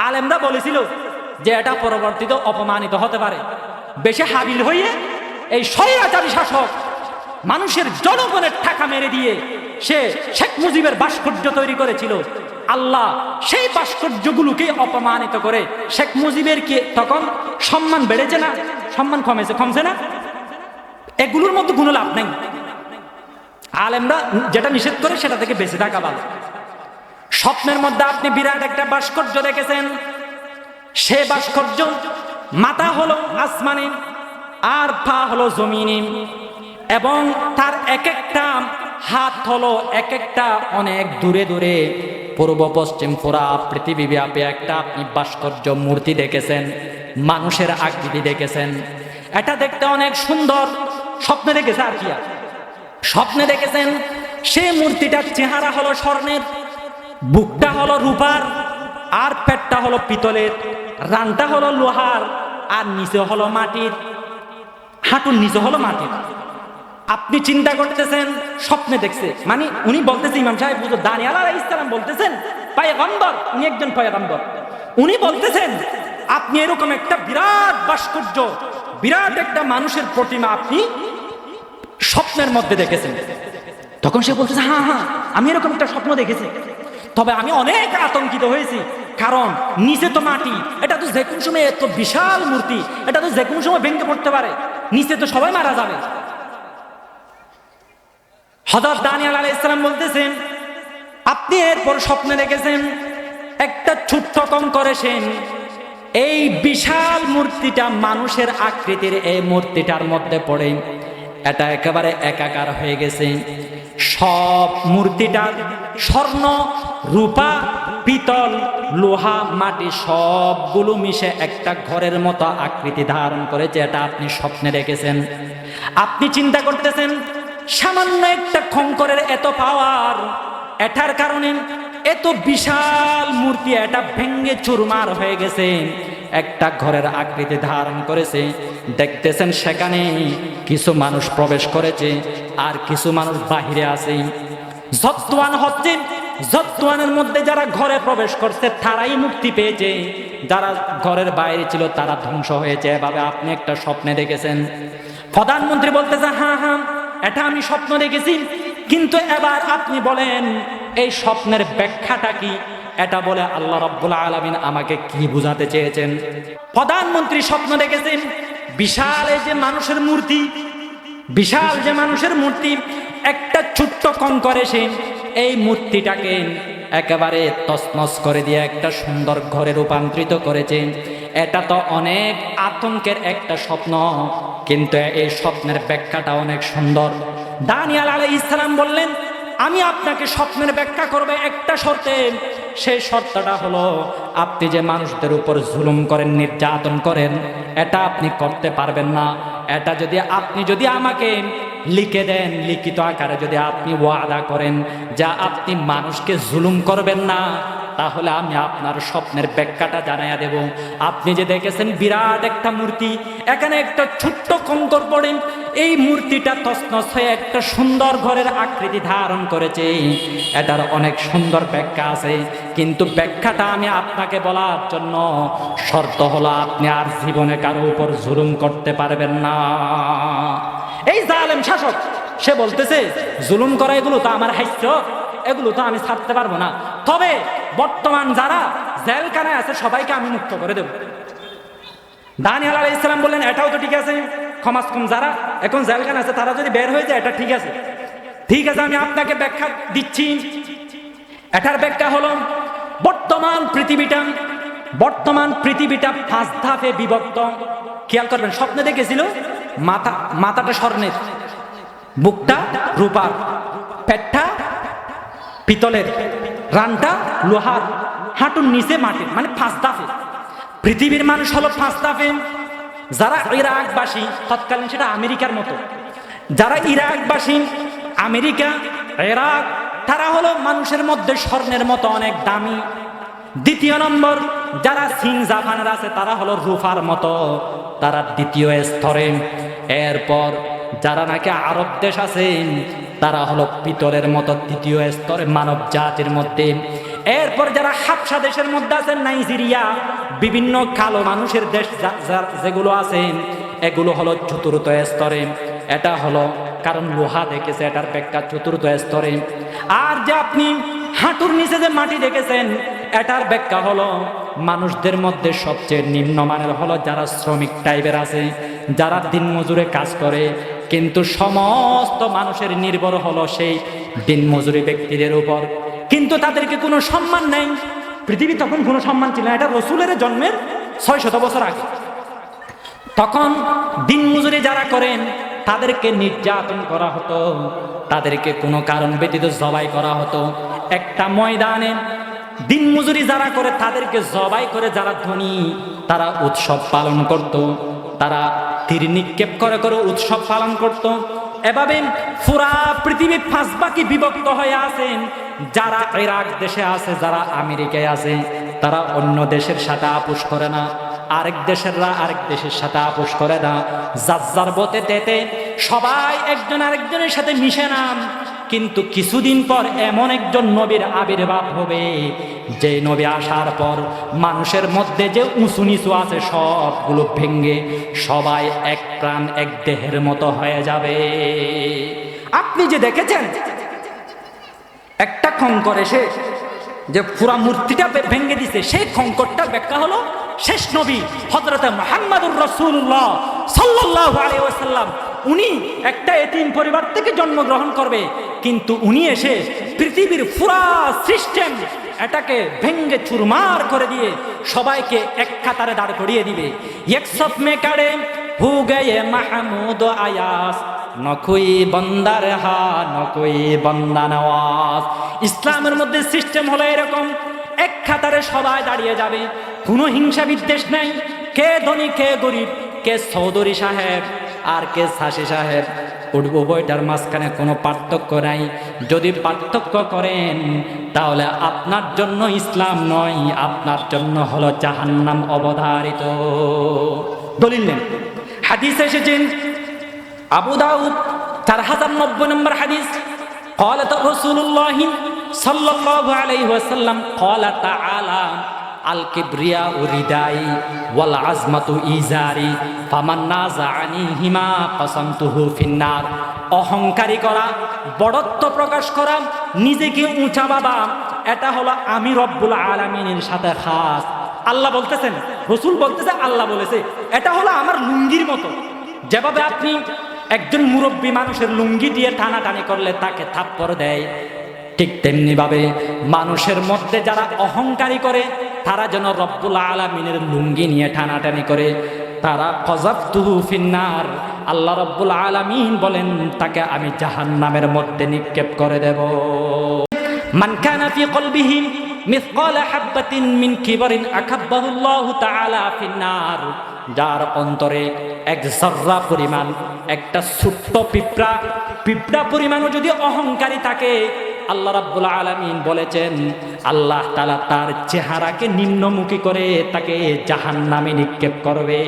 আলেমরা বলেছিল যে এটা পরবর্তীতে অপমানিত হতে পারে। বেশি হাবিল হয়ে এই স্বৈরাচারী শাসক মানুষের জনগণের টাকা মেরে দিয়ে সে শেখ মুজিবের ভাস্কর্য তৈরি করেছিল। আল্লাহ সেই ভাস্কর্যগুলোকে অপমানিত করে শেখ মুজিবের কি তখন সম্মান বেড়েছে না, সম্মান কমছে না? এগুলোর মধ্যে কোনো লাভ নাই। আলেমরা যেটা নিষেধ করে সেটা থেকে বেঁচে থাকা ভালো। স্বপ্নের মধ্যে আপনি বিরাট একটা ভাস্কর্য দেখেছেন, সে ভাস্কর্য মাথা হলো আসমানে আর পা হলো জমিনে, এবং তার এক একটা হাত হলো এক একটা অনেক দূরে দূরে, পূর্ব পশ্চিম পুরা পৃথিবীব্যাপী একটা আপনি ভাস্কর্য মূর্তি দেখেছেন, মানুষের আকৃতি দেখেছেন, এটা দেখতে অনেক সুন্দর। স্বপ্নে দেখেছে আর কি, স্বপ্নে দেখেছেন সেই মূর্তিটার চেহারা হলো স্বর্ণের, বুকটা হলো রূপার, আর পেটটা হলো পিতলের, রানটা হলো লোহার, আর নিচে হলো মাটির, হাঁটুর নিচে হলো মাটির। আপনি চিন্তা করতেছেন স্বপ্নে দেখছে, মানে উনি বলতেছে, ইমাম সাহেব হুজুর দানিয়াল আলাইহিস সালাম বলতেছেন, পয়গম্বর, উনি একজন পয়গম্বর, উনি বলতেছেন আপনি এরকম একটা বিরাট ভাস্কর্য, বিরাট একটা মানুষের প্রতিমা আপনি স্বপ্নের মধ্যে দেখেছেন। তখন সে বলতেছে, হ্যাঁ হ্যাঁ আমি এরকম একটা স্বপ্ন দেখেছি, তবে আমি অনেক আতঙ্কিত হয়েছি, কারণ নিচে তো মাটি, এটা তো যে কোনো সময় এত বিশাল মূর্তি, এটা তো যে কোনো সময় ভেঙে পড়তে পারে, নিচে তো সবাই মারা যাবে। হযরত দানিয়াল আলাইহিস সালাম বলতেছেন, আপনি এরপর স্বপ্নে দেখেছেন একটা ছোট্ট কঙ্কর এসে এই বিশাল মূর্তিটা মানুষের আকৃতির এই মূর্তিটার মধ্যে পড়ে এটা একেবারে একাকার হয়ে গেছে। সব মূর্তিটার স্বর্ণ, রূপা, পিতল, লোহা, মাটি সবগুলো মিশে একটা ঘরের মতো আকৃতি ধারণ করেছে। এটা আপনি স্বপ্নে দেখেছেন। আপনি চিন্তা করতেছেন সামান্য একটা খঙ্করের এত পাওয়ার, এটার কারণে এত বিশাল মূর্তি এটা ভেঙ্গে চুরমার হয়ে গেছে, একটা ঘরের আকৃতি ধারণ করেছে। দেখতেছেন সেখানে কিছু মানুষ প্রবেশ করেছে আর কিছু মানুষ বাহিরে আছে। যদ্দুয়ান হচ্ছে, যদ্দুয়ানের মধ্যে যারা ঘরে প্রবেশ করছে তারাই মুক্তি পেয়েছে, যারা ঘরের বাইরে ছিল তারা ধ্বংস হয়েছে। এভাবে আপনি একটা স্বপ্নে দেখেছেন। প্রধানমন্ত্রী বলতেছে, হ্যাঁ হ্যাঁ এটা আমি স্বপ্ন দেখেছি, কিন্তু এবার আপনি বলেন এই স্বপ্নের ব্যাখ্যাটা কি? এটা বলে আল্লাহ রাব্বুল আলামিন আমাকে কি বুঝাতে চেয়েছেন। প্রধানমন্ত্রী স্বপ্ন দেখেছেন বিশাল এই যে মানুষের মূর্তি, বিশাল যে মানুষের মূর্তি, একটা ছোট্ট কঙ্কর এসে এই মূর্তিটাকে একেবারে তছনছ করে দিয়ে একটা সুন্দর ঘরে রূপান্তরিত করেছে। এটা তো অনেক আতঙ্কের একটা স্বপ্ন, কিন্তু এই স্বপ্নের ব্যাখ্যাটা অনেক সুন্দর। দানিয়াল আলাইহিস সালাম বললেন, আমি আপনাকে স্বপ্নের ব্যাখ্যা করবে একটা শর্তে। সেই শর্তটা হলো আপনি যে মানুষদের উপর জুলুম করেন, নির্যাতন করেন, এটা আপনি করতে পারবেন না। এটা যদি আমাকে লিখে দেন, লিখিত আকারে যদি আপনি ওয়াদা করেন যা আপনি মানুষকে জুলুম করবেন না, তাহলে আমি আপনার স্বপ্নের ব্যাখ্যাটা জানাইয়া দেব। আপনি যে দেখেছেন বিরাট একটা মূর্তি, এখানে একটা ছোট্ট কঙ্কর পড়ে এই মূর্তিটা তছনছ হয়ে একটা সুন্দর ঘরের আকৃতি ধারণ করেছে, এটার অনেক সুন্দর ব্যাখ্যা আছে, কিন্তু ব্যাখ্যাটা আমি আপনাকে বলার জন্য শর্ত হলো আপনি আর জীবনে কারো উপর জুলুম করতে পারবেন না। এই জালেম শাসক সে বলতেছে জুলুম করা এগুলো তো আমার হাস্য, এগুলো তো আমি ছাড়তে পারবো না, তবে বর্তমান যারা জেলখানায় আছে সবাইকে আমি মুক্ত করে দেব। দানিয়াল আলাইহিস সালাম বললেন, এটাও তো ঠিক আছে, কমাস কম যারা এখন জেলখানায় আছে তারা যদি বের হয়ে যায় এটা ঠিক আছে। ঠিক আছে, আমি আপনাকে ব্যাখ্যা দিচ্ছি। এটার ব্যাখ্যা হলো বর্তমান পৃথিবীটা 5 ধাপে বিভক্ত। খেয়াল করবেন, স্বপ্নে দেখেছিল মাথাটা স্বর্ণের, বুকটা রূপার, পেটটা পিতলের, রানটা লোহার, হাঁটুর নিচে মাটির, মানে 5 ধাপে। পৃথিবীর মানুষ হলো 5 ধাপে। যারা ইরাকবাসী, তৎকালীন সেটা আমেরিকার মতো, যারা ইরাকবাসী, আমেরিকা, ইরাক, তারা হলো মানুষের মধ্যে স্বর্ণের মতো অনেক দামি। দ্বিতীয় নম্বর যারা চীন জাপানের আছে তারা হলো রূপার মতো, তারা দ্বিতীয় স্তরে। এরপর যারা নাকি আরব দেশ আছে তারা হলো পিতলের মতো তৃতীয় স্তরে মানব জাতির মধ্যে। এরপর যারা হাবশা দেশের মধ্যে আছেন, নাইজেরিয়া, বিভিন্ন কালো মানুষের দেশ যেগুলো আছে এগুলো হলো চতুর্থ স্তরে। এটা হলো কারণ লোহা দেখেছে, এটার ব্যাখ্যা চতুর্থ স্তরে। আর যে আপনি হাঁটুর নিচে যে মাটি দেখেছেন এটার ব্যাখ্যা হলো মানুষদের মধ্যে সবচেয়ে নিম্নমানের হলো যারা শ্রমিক টাইপের আছে, যারা দিনমজুরে কাজ করে, কিন্তু সমস্ত মানুষের নির্ভর হলো সেই দিনমজুরি ব্যক্তিদের উপর, কিন্তু তাদেরকে কোনো সম্মান নেই। পৃথিবী তখন কোনো সম্মান ছিল না, এটা রসুলের জন্মের 600 বছর আগে। তখন দিনমজুরি যারা করেন তাদেরকে নির্যাতন করা হতো, তাদেরকে কোনো কারণ ব্যতীত জবাই করা হতো। একটা ময়দানে দিন মজুরি যারা করে তাদেরকে জবাই করে যারা ধনী তারা উৎসব পালন করত, তারা তীর নিক্ষেপ করে করে উৎসব পালন করত। এভাবে পুরা পৃথিবী 5 ভাগে বিভক্ত হয়ে আছেন। যারা ইরাক দেশে আছে, যারা আমেরিকায় আছে, তারা অন্য দেশের সাথে আপোষ করে না, আরেক দেশেররা আরেক দেশের সাথে আপোষ করে না। যার বতে তেতে সবাই একজন আরেকজনের সাথে মিশে না। কিন্তু কিছুদিন পর এমন একজন নবীর আবির্ভাব হবে, যে নবী আসার পর মানুষের মধ্যে যে উঁচু নিচু আছে সবগুলো ভেঙ্গে সবাই এক প্রাণ এক দেহের মতো হয়ে যাবে। আপনি যে দেখেছেন একটা খঙ্কর এসে যে পুরা মূর্তিটা ভেঙ্গে দিছে, সেই খঙ্করটার ব্যাখ্যা হলো শেষ নবী হযরত মুহাম্মদুর রাসূলুল্লাহ সাল্লাল্লাহু আলাইহি ওয়াসাল্লাম। উনি একটা এতিম পরিবার থেকে জন্মগ্রহণ করবে, কিন্তু উনি এসে পৃথিবীর পুরা সিস্টেম এটাকে ভেঙ্গে চুরমার করে দিয়ে সবাইকে এক কাতারে দাঁড় করিয়ে দিবে। এক সব মেকারে হু গয়ে মাহমুদ আয়াস, নকুই বন্দার হা নকুই বন্দা নওয়াজ। ইসলামের মধ্যে সিস্টেম হলো এরকম, এক কাতারে সবাই দাঁড়িয়ে যাবে, কোনো হিংসা বিদ্বেষ নাই। কে ধনী কে গরিব, কে চৌধুরী সাহেব আর কে সাশি সাহেব, উভয়টার মাঝখানে কোনো পার্থক্য নাই। যদি পার্থক্য করেন তাহলে আপনার জন্য ইসলাম নয়, আপনার জন্য হলো জাহান্নাম অবধারিত। দলিল নেন, হাদিস এসেছেন আবু দাউদ 4090 নম্বর হাদিস। قالت رسول الله صلى الله عليه وسلم قال تعالى الكبرياء رداء والعظمة إزاري فمن نازعني هما قسمته في النار। অহংকারী করা, বড়ত্ব প্রকাশ করা, নিজেকে উঁচা ভাবা, এটা হলো আমি রব্বুল আলামিনের সাথে খাস। আল্লাহ বলতেছেন, রাসূল বলতেছে, আল্লাহ বলেছে, এটা হলো আমার লুঙ্গির মতো। যেভাবে আপনি একজন মুরব্বী মানুষের লুঙ্গি দিয়ে টানাটানি করলে তাকে থাপ্পড় দেয়, ঠিক তেমনি ভাবে মানুষের মধ্যে যারা অহংকারী করে তারা যেন রব্বুল আলামিনের লুঙ্গি নিয়ে টানাটানি করে, তারা কযাফতুহু ফিন্নার, আল্লাহ রব্বুল আলামিন বলেন তাকে আমি জাহান্নামের মধ্যে নিক্ষেপ করে দেব। মান কানা ফি কলবিহি মিসকাল হাববাতিন মিন কিবরিন আকাব্বাহুল্লাহু তাআলা ফিন্নার। যার অন্তরে এক যর্রা পরিমাণ, একটা ছোট্ট পিঁপড়া পরিমাণও যদি অহংকারী থাকে, আল্লাহ রাব্বুল আলামিন বলেছেন আল্লাহ তাআলা তার চেহারাকে নিম্নমুখী করে তাকে জাহান্নামে নিক্ষেপ করবে।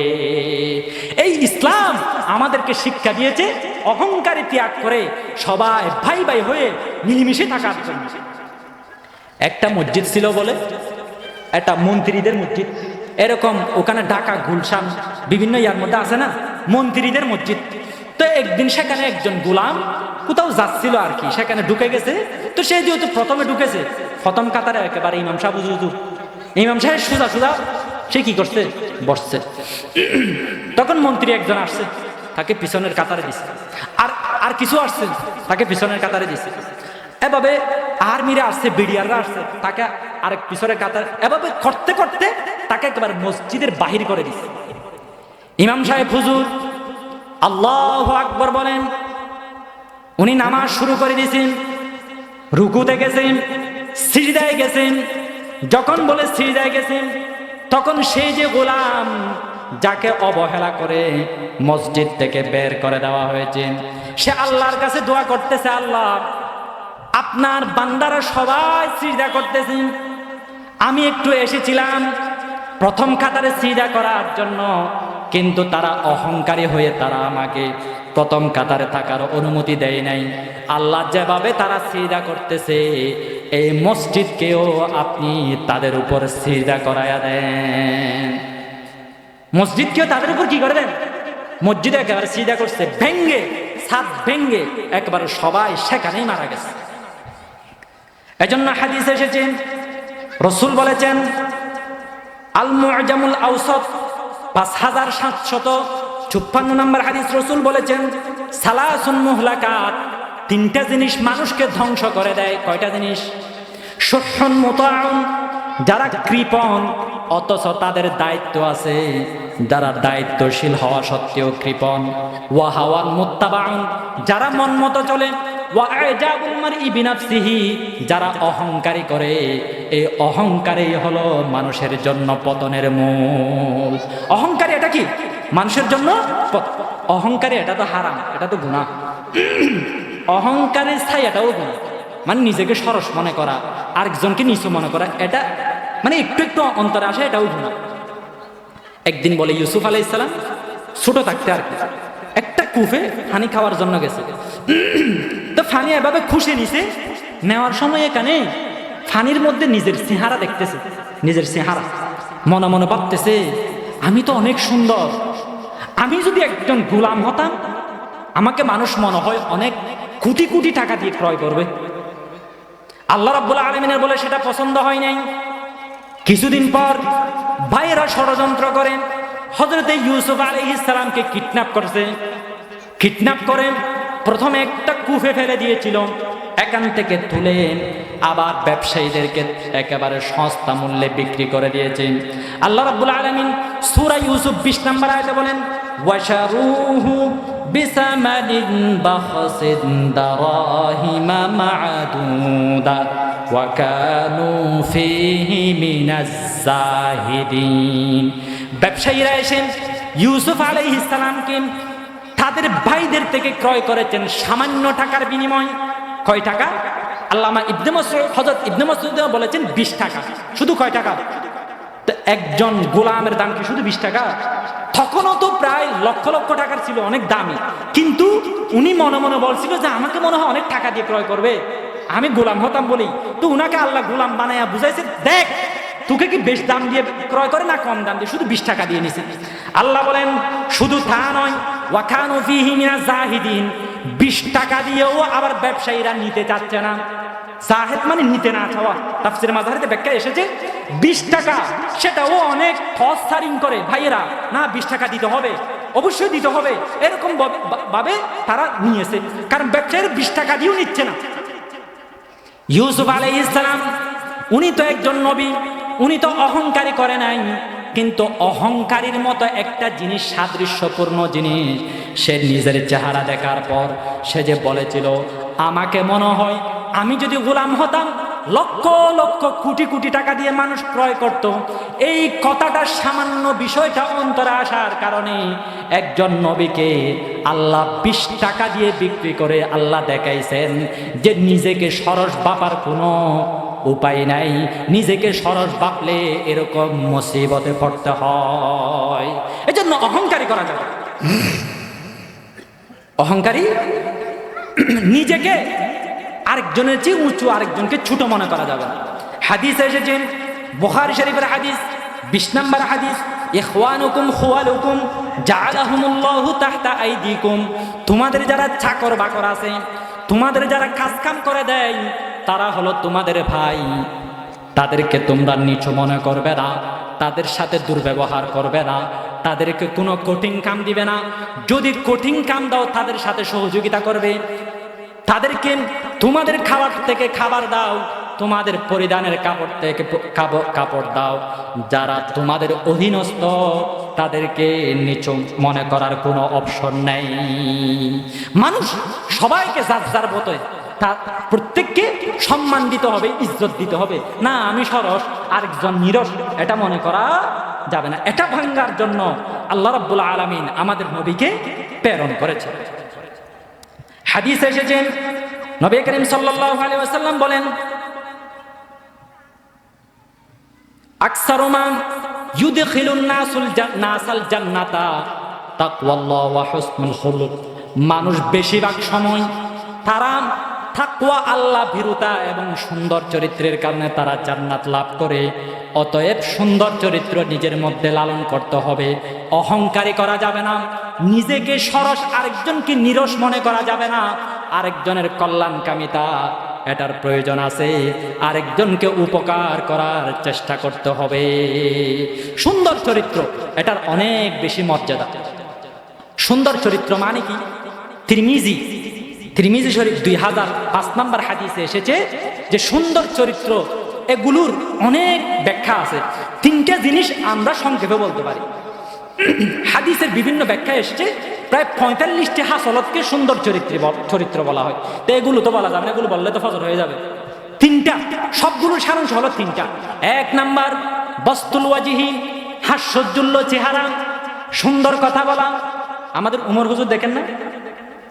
এই ইসলাম আমাদেরকে শিক্ষা দিয়েছে অহংকারী ত্যাগ করে সবাই ভাই ভাই হয়ে মিলেমিশে থাকার জন্য। একটা মসজিদ ছিল বলে, এটা মন্ত্রীদের মসজিদ, এরকম ওখানে ঢাকা গুলশান বিভিন্ন ইয়ার মধ্যে আছে না মন্ত্রীদের মসজিদ। তো একদিন সেখানে একজন গোলাম কোথাও যাচ্ছিল আর কি, সেখানে ঢুকে গেছে। তো সে যেহেতু প্রথমে ঢুকেছে, প্রথম কাতারে একেবারে ইমাম সাহেব হুজুর, ইমাম সাহেব সোজা সোজা সে কি করছে, বসছে। তখন মন্ত্রী একজন আসছে, তাকে পিছনের কাতারে দিছে, আর কিছু আসছে, তাকে পিছনের কাতারে দিছে। এভাবে আর্মিরা আসছে, বিডিআররা আসছে, তাকে আরেক পিছনের কাতার, এভাবে করতে করতে তাকে একেবারে মসজিদের বাহির করে দিছে। ইমাম সাহেব হুজুর আল্লাহু আকবার বলেন, উনি নামাজ শুরু করে দিয়েছেন, রুকুতে গেছেন, সিজদায় গেছেন। যখন বলে সিজদায় গেছেন, তখন সেই যে গোলাম যাকে অবহেলা করে মসজিদ থেকে বের করে দেওয়া হয়েছে, সে আল্লাহর কাছে দোয়া করতেছে, আল্লাহ আপনার বান্দারা সবাই সিজদা করতেছেন, আমি একটু এসেছিলাম প্রথম কাতারে সিজদা করার জন্য, কিন্তু তারা অহংকারী হয়ে তারা আমাকে প্রথম কাতারে থাকার অনুমতি দেয় নাই। আল্লাহ যেভাবে তারা সিজদা করতেছে, এই মসজিদকেও আপনি তাদের উপর সিজদা করায়া দেন। মসজিদকেও তাদের উপর কি করে দেন, মসজিদে একেবারে সিজদা করছে, ভেঙ্গে ছাদ ভেঙ্গে একেবারে সবাই সেখানেই মারা গেছে। এজন্য হাদিস এসেছেন, রাসূল বলেছেন আল মুআজামুল আওসাত 5756 নম্বর হাদিস, রাসূল বলেছেন সালাসুন মুহলাকাত, তিনটা জিনিস মানুষকে ধ্বংস করে দেয়। কয়টা জিনিস? শুহুন মুতাউন, যারা কৃপণ অথচ তাদের দায়িত্ব আছে, যারা দায়িত্বশীল হওয়া সত্ত্বেও কৃপণ। ওয়া হাওয়ান মুত্তাবাউন, যারা মন মতো চলে, ওয়া আজাবুল মারই বিনাফসিহি, যারা অহংকারী করে এই অহংকারই হলো মানুষের জন্য পতনের মূল। অহংকারী এটা কি? মানুষের জন্য অহংকারী, এটা তো হারাম, এটা তো গুনাহ। অহংকারের স্থায়ী এটাও গুনাহ, মানে নিজেকে সরস মনে করা, আরেকজনকে নিচু মনে করা, এটা মানে একটু একটু অন্তরে আসে, এটাও গুনাহ। একদিন বলে ইউসুফ আলাইহিস সালাম ছোট থাকতে আর কি একটা কূপে পানি খাওয়ার জন্য গেছে, তো পানি এভাবে খুশি নিছে, নেওয়ার সময় এখানে পানির মধ্যে নিজের চেহারা দেখতেছে, নিজের চেহারা মনে মনে ভাবতেছে আমি তো অনেক সুন্দর, আমি যদি একজন গোলাম হতাম আমাকে মানুষ মনে হয় অনেক কোটি কোটি টাকা দিয়ে ক্রয় করবে। আল্লাহ রাব্বুল আলামিনের বলে সেটা পছন্দ হয় নাই। কিছুদিন পর ভাইয়েরা ষড়যন্ত্র করেন, হযরতে ইউসুফ আলাইহিস সালামকে কিডন্যাপ করছে। কিডন্যাপ করেন, প্রথমে একটা কূপে ফেলে দিয়েছিল, এখান থেকে তুলে আবার ব্যবসায়ীদেরকে একেবারে সস্তা মূল্যে বিক্রি করে দিয়েছেন। আল্লাহ রাব্বুল আলামিন সূরা ইউসুফ 20 নম্বর আয়াতে বলেন ওয়াশারুহু বিসামানিন বাখসিন দারাহিমা মা'দুদা ওয়া কানু ফীহি মিনাজ জাহিদিন। ব্যবসায়ীরা এসে ইউসুফ আলাইহিস সালামকে তাদের ভাইদের থেকে ক্রয় করেছেন সামান্য টাকার বিনিময়। কয় টাকা? আল্লামা ইবনে মাসউদ, হযরত ইবনে মাসউদ বলেছেন 20 টাকা। শুধু কয় টাকা? তো একজন গোলামের দাম কি শুধু 20 টাকা? তখনও তো প্রায় লক্ষ লক্ষ টাকার ছিল, অনেক দামি, কিন্তু উনি মনে মনে বলছিল যে আমাকে মনে হয় অনেক টাকা দিয়ে ক্রয় করবে, আমি গোলাম হতাম বলি। তো উনাকে আল্লাহ গোলাম বানায়া বুঝাইছে, দেখ তোকে কি বেশ দাম দিয়ে ক্রয় করে না কম দাম দিয়ে, শুধু 20 টাকা দিয়ে নিছে। আল্লাহ বলেন শুধু তা নয়, ওয়া কানু ফীহি মিনাজ জাহিদিন, 20 টাকা দিয়েও আবার ব্যবসায়ীরা নিতে চাচ্ছে না। জাহেদ মানে নিতে না চাওয়া। তাফসীর মাযহারিতে ব্যাখ্যা এসেছে 20 টাকা সেটাও অনেক খরচ সারিং করে ভাইয়েরা, না 20 টাকা দিতে হবে, অবশ্যই দিতে হবে, এরকম ভাবে তারা নিয়েছে, কারণ ব্যবসায়ীরা 20 টাকা দিয়েও নিচ্ছে না। ইউসুফ আলাইহিস সালাম উনি তো একজন নবী, উনি তো অহংকারী করে নাই, কিন্তু অহংকারীর মতো একটা জিনিস, সাদৃশ্যপূর্ণ জিনিস, সে নিজের চেহারা দেখার পর সে যে বলেছিল আমাকে মনে হয় আমি যদি গোলাম হতাম লক্ষ লক্ষ কোটি কোটি টাকা দিয়ে মানুষ ক্রয় করত। এই কথাটা সামান্য বিষয়টা অন্তরে আসার কারণে একজন নবীকে আল্লাহ 20 টাকা দিয়ে বিক্রি করে আল্লাহ দেখাইছেন যে নিজেকে সরস বাপার কোনো উপায় নাই, নিজেকে সরস বাপলে এরকম মুসিবতে পড়তে হয়। এজন্য অহংকারী করা যাবে। অহংকারী নিজেকে আরেকজনের চেয়ে উঁচু, আরেকজনকে ছোট মনে করা যাবে না। হাদিস এসেছেন বুখারী শরীফের হাদিস 20 নম্বর হাদিস, ইখওয়ানুকুম খুওয়ালুকুম জাআলাহুমুল্লাহু তাহতা আইদিকুম, তোমাদের যারা চাকর বাকর আছে, তোমাদের যারা কাজ কাম করে দেয়, তারা হলো তোমাদের ভাই, তাদেরকে তোমরা নিচু মনে করবে না, তাদের সাথে দুর্ব্যবহার করবে না, তাদেরকে কোনো কঠিন কাম দিবে না, যদি কঠিন কাম দাও তাদের সাথে সহযোগিতা করবে, তাদেরকে তোমাদের খাবার থেকে খাবার দাও, তোমাদের পরিধানের কাপড় থেকে কাপড় দাও, যারা তোমাদের অধীনস্থ তাদেরকে নিচু মনে করার কোনো অপশন নেই। মানুষ সবাইকে যার যার মতো তা প্রত্যেককে সম্মান দিতে হবে, ইজ্জত দিতে হবে, না আমি সরস আরেকজন নীরস এটা মনে করা যাবে না। এটা ভাঙার জন্য আল্লাহ রাব্বুল আলামিন আমাদের নবীকে প্রেরণ করেছে। হাদিস এসেছেন নবী করিম সাল্লাল্লাহু আলাইহি ওয়াসাল্লাম বলেন আকসারু মা ইউদখিলুন নাসাল জান্নাতা তাকওয়াল্লাহ ওয়া হুসনুল খুলুক, মানুষ বেশিরভাগ সময় তারা তাকওয়া, আল্লাহ ভীরুতা এবং সুন্দর চরিত্রের কারণে তারা জান্নাত লাভ করে। অতএব সুন্দর চরিত্র নিজের মধ্যে লালন করতে হবে, অহংকারী করা যাবে না, নিজেকে সরস আরেকজনকে নিরস মনে করা যাবে না, আরেকজনের কল্যাণকামিতা এটার প্রয়োজন আছে, আরেকজনকে উপকার করার চেষ্টা করতে হবে। সুন্দর চরিত্র এটার অনেক বেশি মর্যাদা। সুন্দর চরিত্র মানে কি? তিরমিজি শরীফ 2005 নম্বর হাদিসে এসেছে যে সুন্দর চরিত্র এগুলোর অনেক ব্যাখ্যা আছে। 3টে জিনিস আমরা সংক্ষেপে বলতে পারি। হাদিসের বিভিন্ন ব্যাখ্যা এসেছে প্রায় 45টি হাসলতকে সুন্দর চরিত্র বলা হয়। তো এগুলো তো বলা যাবে না, এগুলো বললে তো ফজর হয়ে যাবে। তিনটা, সবগুলোর সারাংশ হলো তিনটা। এক নাম্বার বস্তুল ওয়াজিহি, হাস্যোজ্জ্বল চেহারা, সুন্দর কথা বলা। আমাদের উমর হুজুর দেখেন না,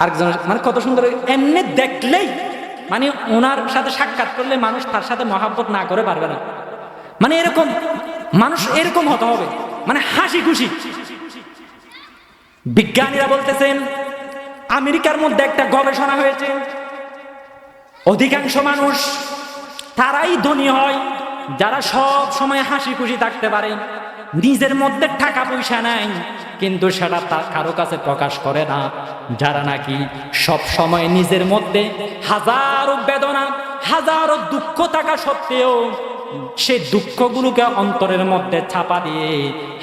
আরেকজন মানে কত সুন্দর, এমনি দেখলেই মানে ওনার সাথে সাক্ষাৎ করলে মানুষ তার সাথে মহাব্বত না করে পারবে না। মানে এরকম মানুষ এরকম হতে হবে, মানে হাসি খুশি। বিজ্ঞানীরা বলতেছেন, আমেরিকার মধ্যে একটা গবেষণা হয়েছে, অধিকাংশ মানুষ তারাই ধনী হয় যারা সব সময় হাসি খুশি থাকতে পারে, নিজের মধ্যে টাকা পয়সা নাই কিন্তু সেটা কারো কাছে প্রকাশ করে না। যারা নাকি সব সময় নিজের মধ্যে হাজারো বেদনা, হাজারো দুঃখ থাকা সত্ত্বেও সেই দুঃখগুলোকে অন্তরের মধ্যে ছাপা দিয়ে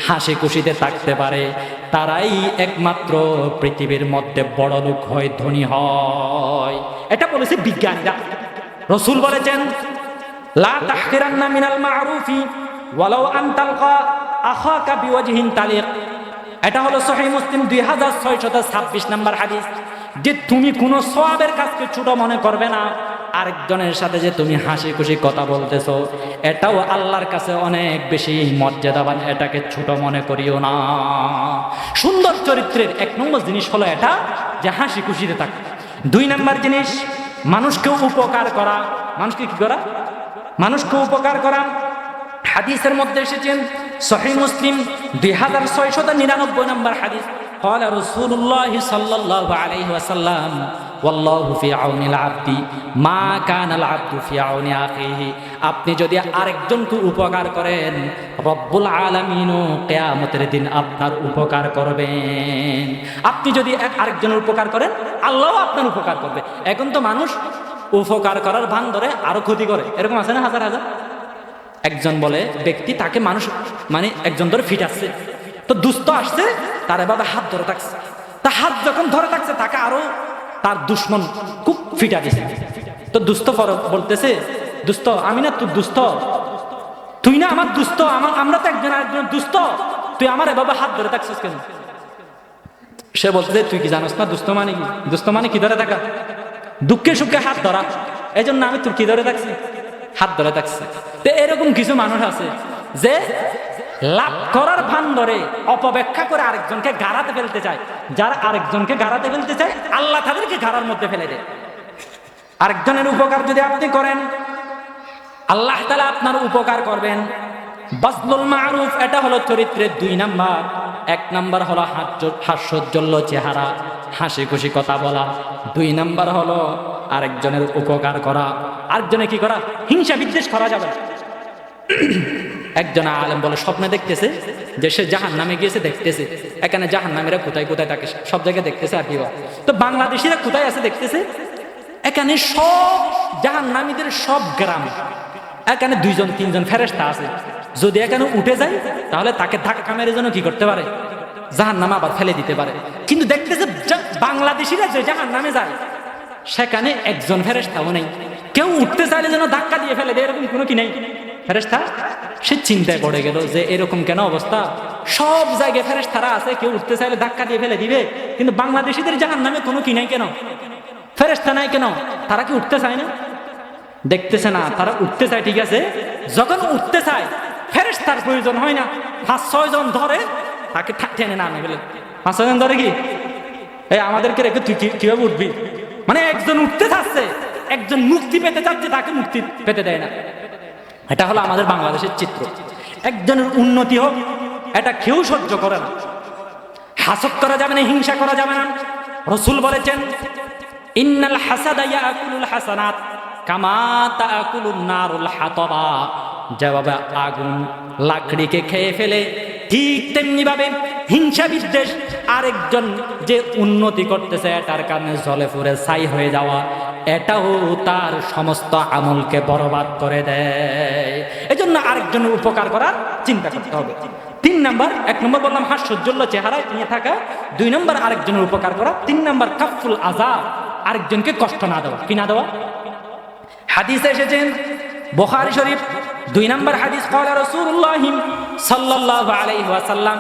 হাসি খুশিতে থাকতে পারে, তারাই একমাত্র পৃথিবীর মধ্যে বড় লোক হয়, ধনী হয়। এটা বলেছে বিজ্ঞানীরা। রাসূল বলেছেন, লা তাহকিরান্না মিনাল মা'রুফি ওয়ালাউ আন তালকা আখাকা বিওয়াজহিন তালিক। এটা হলো সহিহ মুসলিম 2626 নম্বর হাদিস, যে তুমি কোনো সওয়াবের কাজকে ছোট মনে করবে না। আরেকজনের সাথে যে তুমি হাসি খুশি কথা বলতেছো, এটাও আল্লাহর কাছে অনেক বেশি মর্যাদাবান, এটাকে ছোট মনে করিও না। সুন্দর চরিত্রের 1 নম্বর জিনিস হলো এটা, যে হাসি খুশিতে থাকা। 2 নম্বর জিনিস, মানুষকে উপকার করা। মানুষকে কি করা? মানুষকে উপকার করা। হাদিসের মধ্যে এসেছেন সহিহ মুসলিম 2699 নম্বর হাদিস, قال رسول الله صلى الله عليه وسلم والله في عون العبد ما كان العبد في عون اخيه। আপনি যদি আরেকজনকে উপকার করেন, রব্বুল আলামিনও কিয়ামতের দিন আপনার উপকার করবেন। আপনি যদি আরেকজনের উপকার করেন, আল্লাহও আপনার উপকার করবে। এখন তো মানুষ উপকার করার ভান ধরে আরো ক্ষতি করে, এরকম আছে না হাজার হাজার। একজন বলে ব্যক্তি, তাকে মানুষ মানে একজন ধরে ফিটাচ্ছে, তো দুস্থ আসছে, তার এভাবে হাত ধরে থাকছে। তা হাত যখন ধরে থাকছে, তাকে আরো তার দুশ্মন খুব ফিটা দিছে। তো দুস্থ বলতেছে, দুস্থ আমি না তুই দুস্থ, তুই না আমার দুস্থ, আমরা তো একজন আরেকজন দুস্থ, তুই আমার এভাবে হাত ধরে থাকছিস কেন? সে বলতেছে, তুই কি জানোস না দুস্থ মানে কি? দুস্থ মানে কি ধরে থাকা? দুঃখে সুখে হাত ধরা। এই জন্য আমি তোর কি ধরে থাকছি? হাত ধরে থাকছে। তো এরকম কিছু মানুষ আছে যে লাভ করার ভান ধরে অপব্যাখ্যা করে আরেকজনকে গাড়াতে ফেলতে চায়। যারা আরেকজনকে গাড়াতে ফেলতে চায়, আল্লাহ তাদেরকে গাড়ার মধ্যে ফেলে দেয়। আরেকজনের উপকার যদি আপনি করেন, আল্লাহ তাআলা আপনার উপকার করবেন। বাজলুল মারুফ, এটা হলো চরিত্রের 2 নাম্বার। 1 নাম্বার হলো হাস্যোজ্জ্বল চেহারা, হাসি খুশি কথা বলা। 2 নাম্বার হলো আরেকজনের উপকার করা। আরেকজনে কি করা? হিংসা বিদ্বেষ করা যাবে না। একজন আলেম বলে, স্বপ্নে দেখতেছে যে সে জাহান্নামে গিয়েছে, দেখতেছে এখানে জাহান্নামীরা কোথায় কোথায় থাকে, সব জায়গায় দেখতেছে। আর কি তো বাংলাদেশিরা কোথায় আছে দেখতেছে, এখানে সব জাহান্নামীদের সব গ্রাম, এখানে 2জন 3জন ফেরেশতা আছে। যদি এখানে উঠে যায়, তাহলে তাকে ধাক্কা মেরে যেন কি করতে পারে, জাহান্নামে আবার ফেলে দিতে পারে। কিন্তু দেখতেছে বাংলাদেশিরা যে জাহান্নামে যায়, সেখানে একজন ফেরেশতাও নেই। কেউ উঠতে চাইলে যেন ধাক্কা দিয়ে ফেলে দেয়, এরকম কোনো কি নেই ফেরেশতা। সে চিন্তায় পড়ে গেল যে এরকম কেন অবস্থা, সব জায়গায় ফেরেশতারা আছে, কেউ উঠতে চাইলে ধাক্কা দিয়ে ফেলে দিবে, কিন্তু বাংলাদেশিদের জাহান্নামে কোনো কি নাই কেন, ফেরেশতা নাই কেন? তারা কি উঠতে চায় না? দেখতেছে না, তারা উঠতে চায়, ঠিক আছে। যখন উঠতে চায়, ফেরেশতার প্রয়োজন হয় না, 5-6 জন ধরে তাকে টেনে নামে ফেলে। 5-6 জন ধরে কি এই আমাদেরকে রেখে তুই কিভাবে উঠবি? মানে একজন উঠতে চাচ্ছে, একজন মুক্তি পেতে চাচ্ছে, তাকে মুক্তি পেতে দেয় না। এটা হলো আমাদের বাংলাদেশের চিত্র। একজনের উন্নতি হোক, এটা কেউ সহ্য করে না। হাসদ করা যাবে না, হিংসা করা যাবে না। রাসূল বলেছেন, ইন্নাল হাসাদা ইয়াকুলুল হাসানাত কামা তাকুলুন নারুল হাতাবা। যেভাবে আগুন লাকড়িকে খেয়ে ফেলে, ঠিক তেমনি ভাবে হিংসা বিদ্বেষ, আরেকজন যে উন্নতি করতেছে এটার কারণে জ্বলে পুড়ে ছাই হয়ে যাওয়া, এটাও তার সমস্ত আমলকে বরবাদ করে দেয়। এজন্য আরেকজনের উপকার করার চিন্তা করতে হবে। 3 নাম্বার, 1 নম্বর বললাম হাস্যোজ্জ্বল চেহারায় নিয়ে থাকা, 2 নম্বর আরেকজনের উপকার করা, 3 নম্বর কাফুল আযা, আরেকজনকে কষ্ট না দেওয়া। কি না দেওয়া? হাদিসে এসেছেন বুখারী শরীফ 2 নম্বর হাদিস, ক্বালা রাসূলুল্লাহ সাল্লাল্লাহু আলাইহি ওয়াসাল্লাম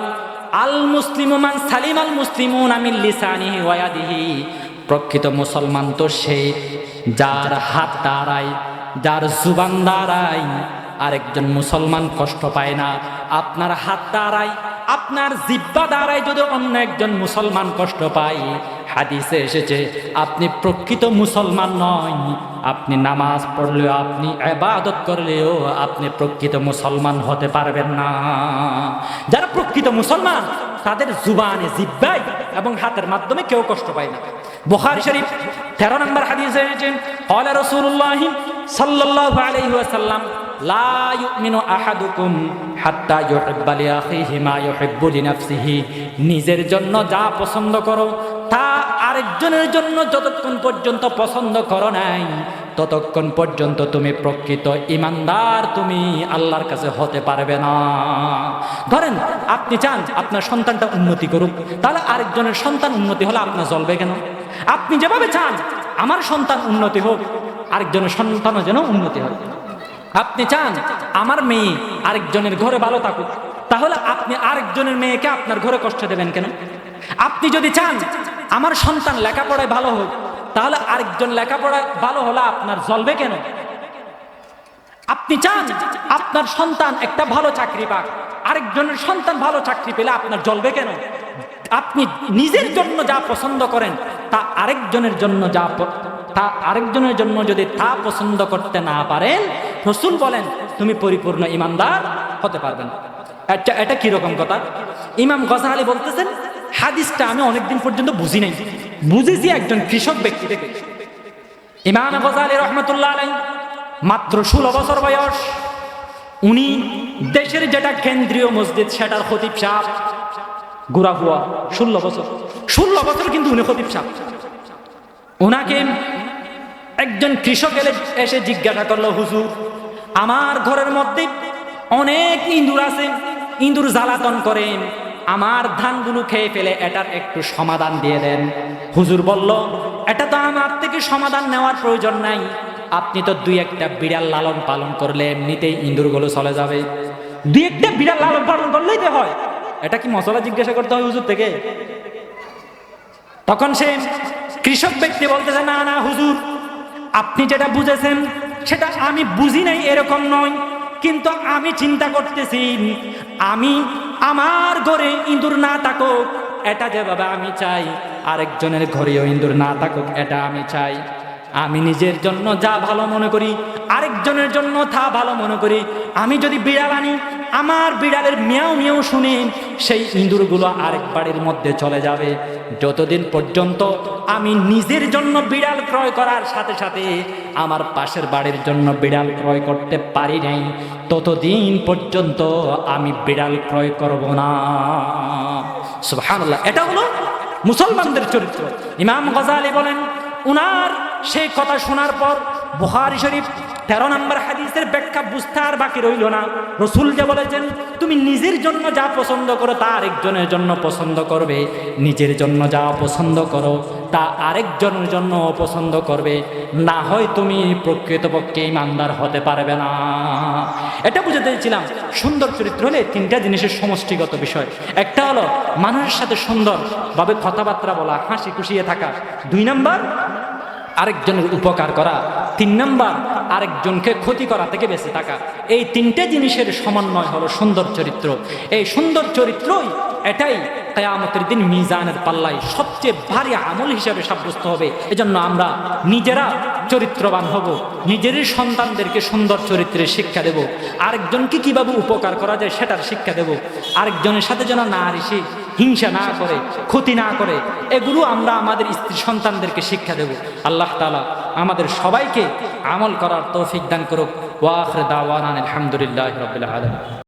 আল মুসলিমু মান সালিম আল মুসলিমুনা মিন লিসানিহি ওয়া ইয়াদিহি, প্রকৃত মুসলমান তো সে যার হাত দ্বারাই, যার জুবান দ্বারাই আরেকজন মুসলমান কষ্ট পায় না। আপনার হাত দ্বারাই, আপনার জিহ্বা দ্বারাই যদি অন্য একজন মুসলমান কষ্ট পায়, হাদিসে এসেছে আপনি প্রকৃত মুসলমান নয়। আপনি নামাজ পড়লেও, আপনি ইবাদত করলেও আপনি প্রকৃত মুসলমান হতে পারবেন না। যারা প্রকৃত মুসলমান তাদের জুবানে, জিহ্বায় এবং হাতের মাধ্যমে কেউ কষ্ট পায় না। বুখারী শরীফ 13 নম্বর হাদিসে এসেছে, ক্বালা রাসূলুল্লাহ সাল্লাল্লাহু আলাইহি ওয়াসাল্লাম, লা ইউমিনু আহাদুকুম হাত্তা ইউহিব্বা লিআখিহি মা ইউহিব্বু লিনাফসিহি। নিজের জন্য যা পছন্দ করো তা আরেকজনের জন্য যতক্ষণ পর্যন্ত পছন্দ করো নাই, ততক্ষণ পর্যন্ত তুমি প্রকৃত ঈমানদার, তুমি আল্লাহর কাছে হতে পারবে না। ধরেন আপনি চান আপনার সন্তানটা উন্নতি করুক, তাহলে আরেকজনের সন্তান উন্নতি হলে আপনার জ্বলবে কেন? আপনি যেভাবে চান আমার সন্তান উন্নতি হোক, আরেকজনের সন্তানও যেন উন্নতি হোক। আপনি চান আমার মেয়ে আরেকজনের ঘরে ভালো থাকুক, তাহলে আপনি আরেকজনের মেয়েকে আপনার ঘরে কষ্ট দেবেন কেন? আপনি যদি চান আমার সন্তান লেখাপড়ায় ভালো হোক, তাহলে আরেকজন লেখাপড়ায় ভালো হলে আপনার জ্বলবে কেন? আপনি চান আপনার সন্তান একটা ভালো চাকরি পাক, আরেকজনের সন্তান ভালো চাকরি পেলে আপনার জ্বলবে কেন? আপনি নিজের জন্য যা পছন্দ করেন তা আরেকজনের জন্য যদি তা পছন্দ করতে না পারেন, রাসূল বলেন তুমি পরিপূর্ণ ঈমানদার হতে পারবেন। এটা কিরকম কথা? ইমাম গজালি বলতেছেন, হাদিসটা আমি অনেকদিন পর্যন্ত বুঝি নাই, বুঝেছি একজন কৃষক ব্যক্তি থেকে। ইমাম গজালি রহমতুল্লাহ আলাইহি মাত্র 16 বছর বয়স, উনি দেশের যেটা কেন্দ্রীয় মসজিদ সেটার খতিব সাহেব, গুড়া হুয়া 16 বছর কিন্তু উনি খতিব সাহেব। ওনাকে একজন কৃষক এসে জিজ্ঞাসা করলো, হুজুর আমার ঘরের মধ্যে অনেক ইঁদুর আছে, ইঁদুর জ্বালাতন করেন, আমার ধানগুলো খেয়ে ফেলে, এটার একটু সমাধান দিয়ে দেন। হুজুর বলল, এটা তো আমার থেকে সমাধান নেওয়ার প্রয়োজন নাই, আপনি তো 2-1টা বিড়াল লালন পালন করলে এমনিতেই ইঁদুরগুলো চলে যাবে। 2-1টা বিড়াল লালন পালন করলেই তো হয়, এটা কি মশলা জিজ্ঞাসা করতে হয় হুজুর থেকে? তখন সে কৃষক ব্যক্তি বলতেছে, না না হুজুর, আপনি যেটা বুঝেছেন সেটা আমি বুঝি নাই এরকম নয়, কিন্তু আমি চিন্তা করতেছি আমি আমার ঘরে ইঁদুর না থাকুক এটা যেভাবে আমি চাই, আরেকজনের ঘরেও ইঁদুর না থাকুক এটা আমি চাই। আমি নিজের জন্য যা ভালো মনে করি আরেকজনের জন্য তা ভালো মনে করি। আমি যদি বিড়াল আনি, আমার বিড়ালের মিয়াও মিয়াও শুনে সেই ইঁদুরগুলো আরেক বাড়ির মধ্যে চলে যাবে। যতদিন পর্যন্ত আমি নিজের জন্য বিড়াল ক্রয় করার সাথে সাথে আমার পাশের বাড়ির জন্য বিড়াল ক্রয় করতে পারি নাই, ততদিন পর্যন্ত আমি বিড়াল ক্রয় করব না। সুবহানাল্লাহ, এটা হলো মুসলমানদের চরিত্র। ইমাম গজালি বলেন, উনার সেই কথা শোনার পর বুখারী শরীফ 13 নম্বর হাদিসের ব্যাখ্যা বুঝতে আর বাকি রইল না। রাসূল যে বলেছেন তুমি নিজের জন্য যা পছন্দ করো তা আরেকজনের জন্য পছন্দ করবে, নিজের জন্য যা পছন্দ করো তা আরেকজনের জন্য পছন্দ করবে, না হয় তুমি প্রকৃতপক্ষে ঈমানদার হতে পারবে না। এটা বুঝাতে চেয়েছিলাম সুন্দর চরিত্র হলে 3টা জিনিসের সমষ্টিগত বিষয়। একটা হলো মানুষের সাথে সুন্দরভাবে কথাবার্তা বলা, হাসি খুশিয়ে থাকা। 2 নম্বর আরেকজনের উপকার করা। 3 নম্বর আরেকজনকে ক্ষতি করা থেকে বেঁচে থাকা। এই 3টে জিনিসের সমন্বয় হলো সুন্দর চরিত্র। এই সুন্দর চরিত্রই এটাই কিয়ামতের দিন মিজানের পাল্লায় সবচেয়ে ভারী আমল হিসাবে সাব্যস্ত হবে। এজন্য আমরা নিজেরা চরিত্রবান হব, নিজেরই সন্তানদেরকে সুন্দর চরিত্রের শিক্ষা দেব, আরেকজনকে কিভাবে উপকার করা যায় সেটার শিক্ষা দেব, আরেকজনের সাথে যেন না রিসে হিংসা না করে, ক্ষতি না করে, এগুলো আমরা আমাদের স্ত্রী সন্তানদেরকে শিক্ষা দেব। আল্লাহ তাআলা আমাদের সবাইকে আমল করার তৌফিক দান করুক। ওয়া আখির দাওয়ানা আলহামদুলিল্লাহি রাব্বিল আলামিন।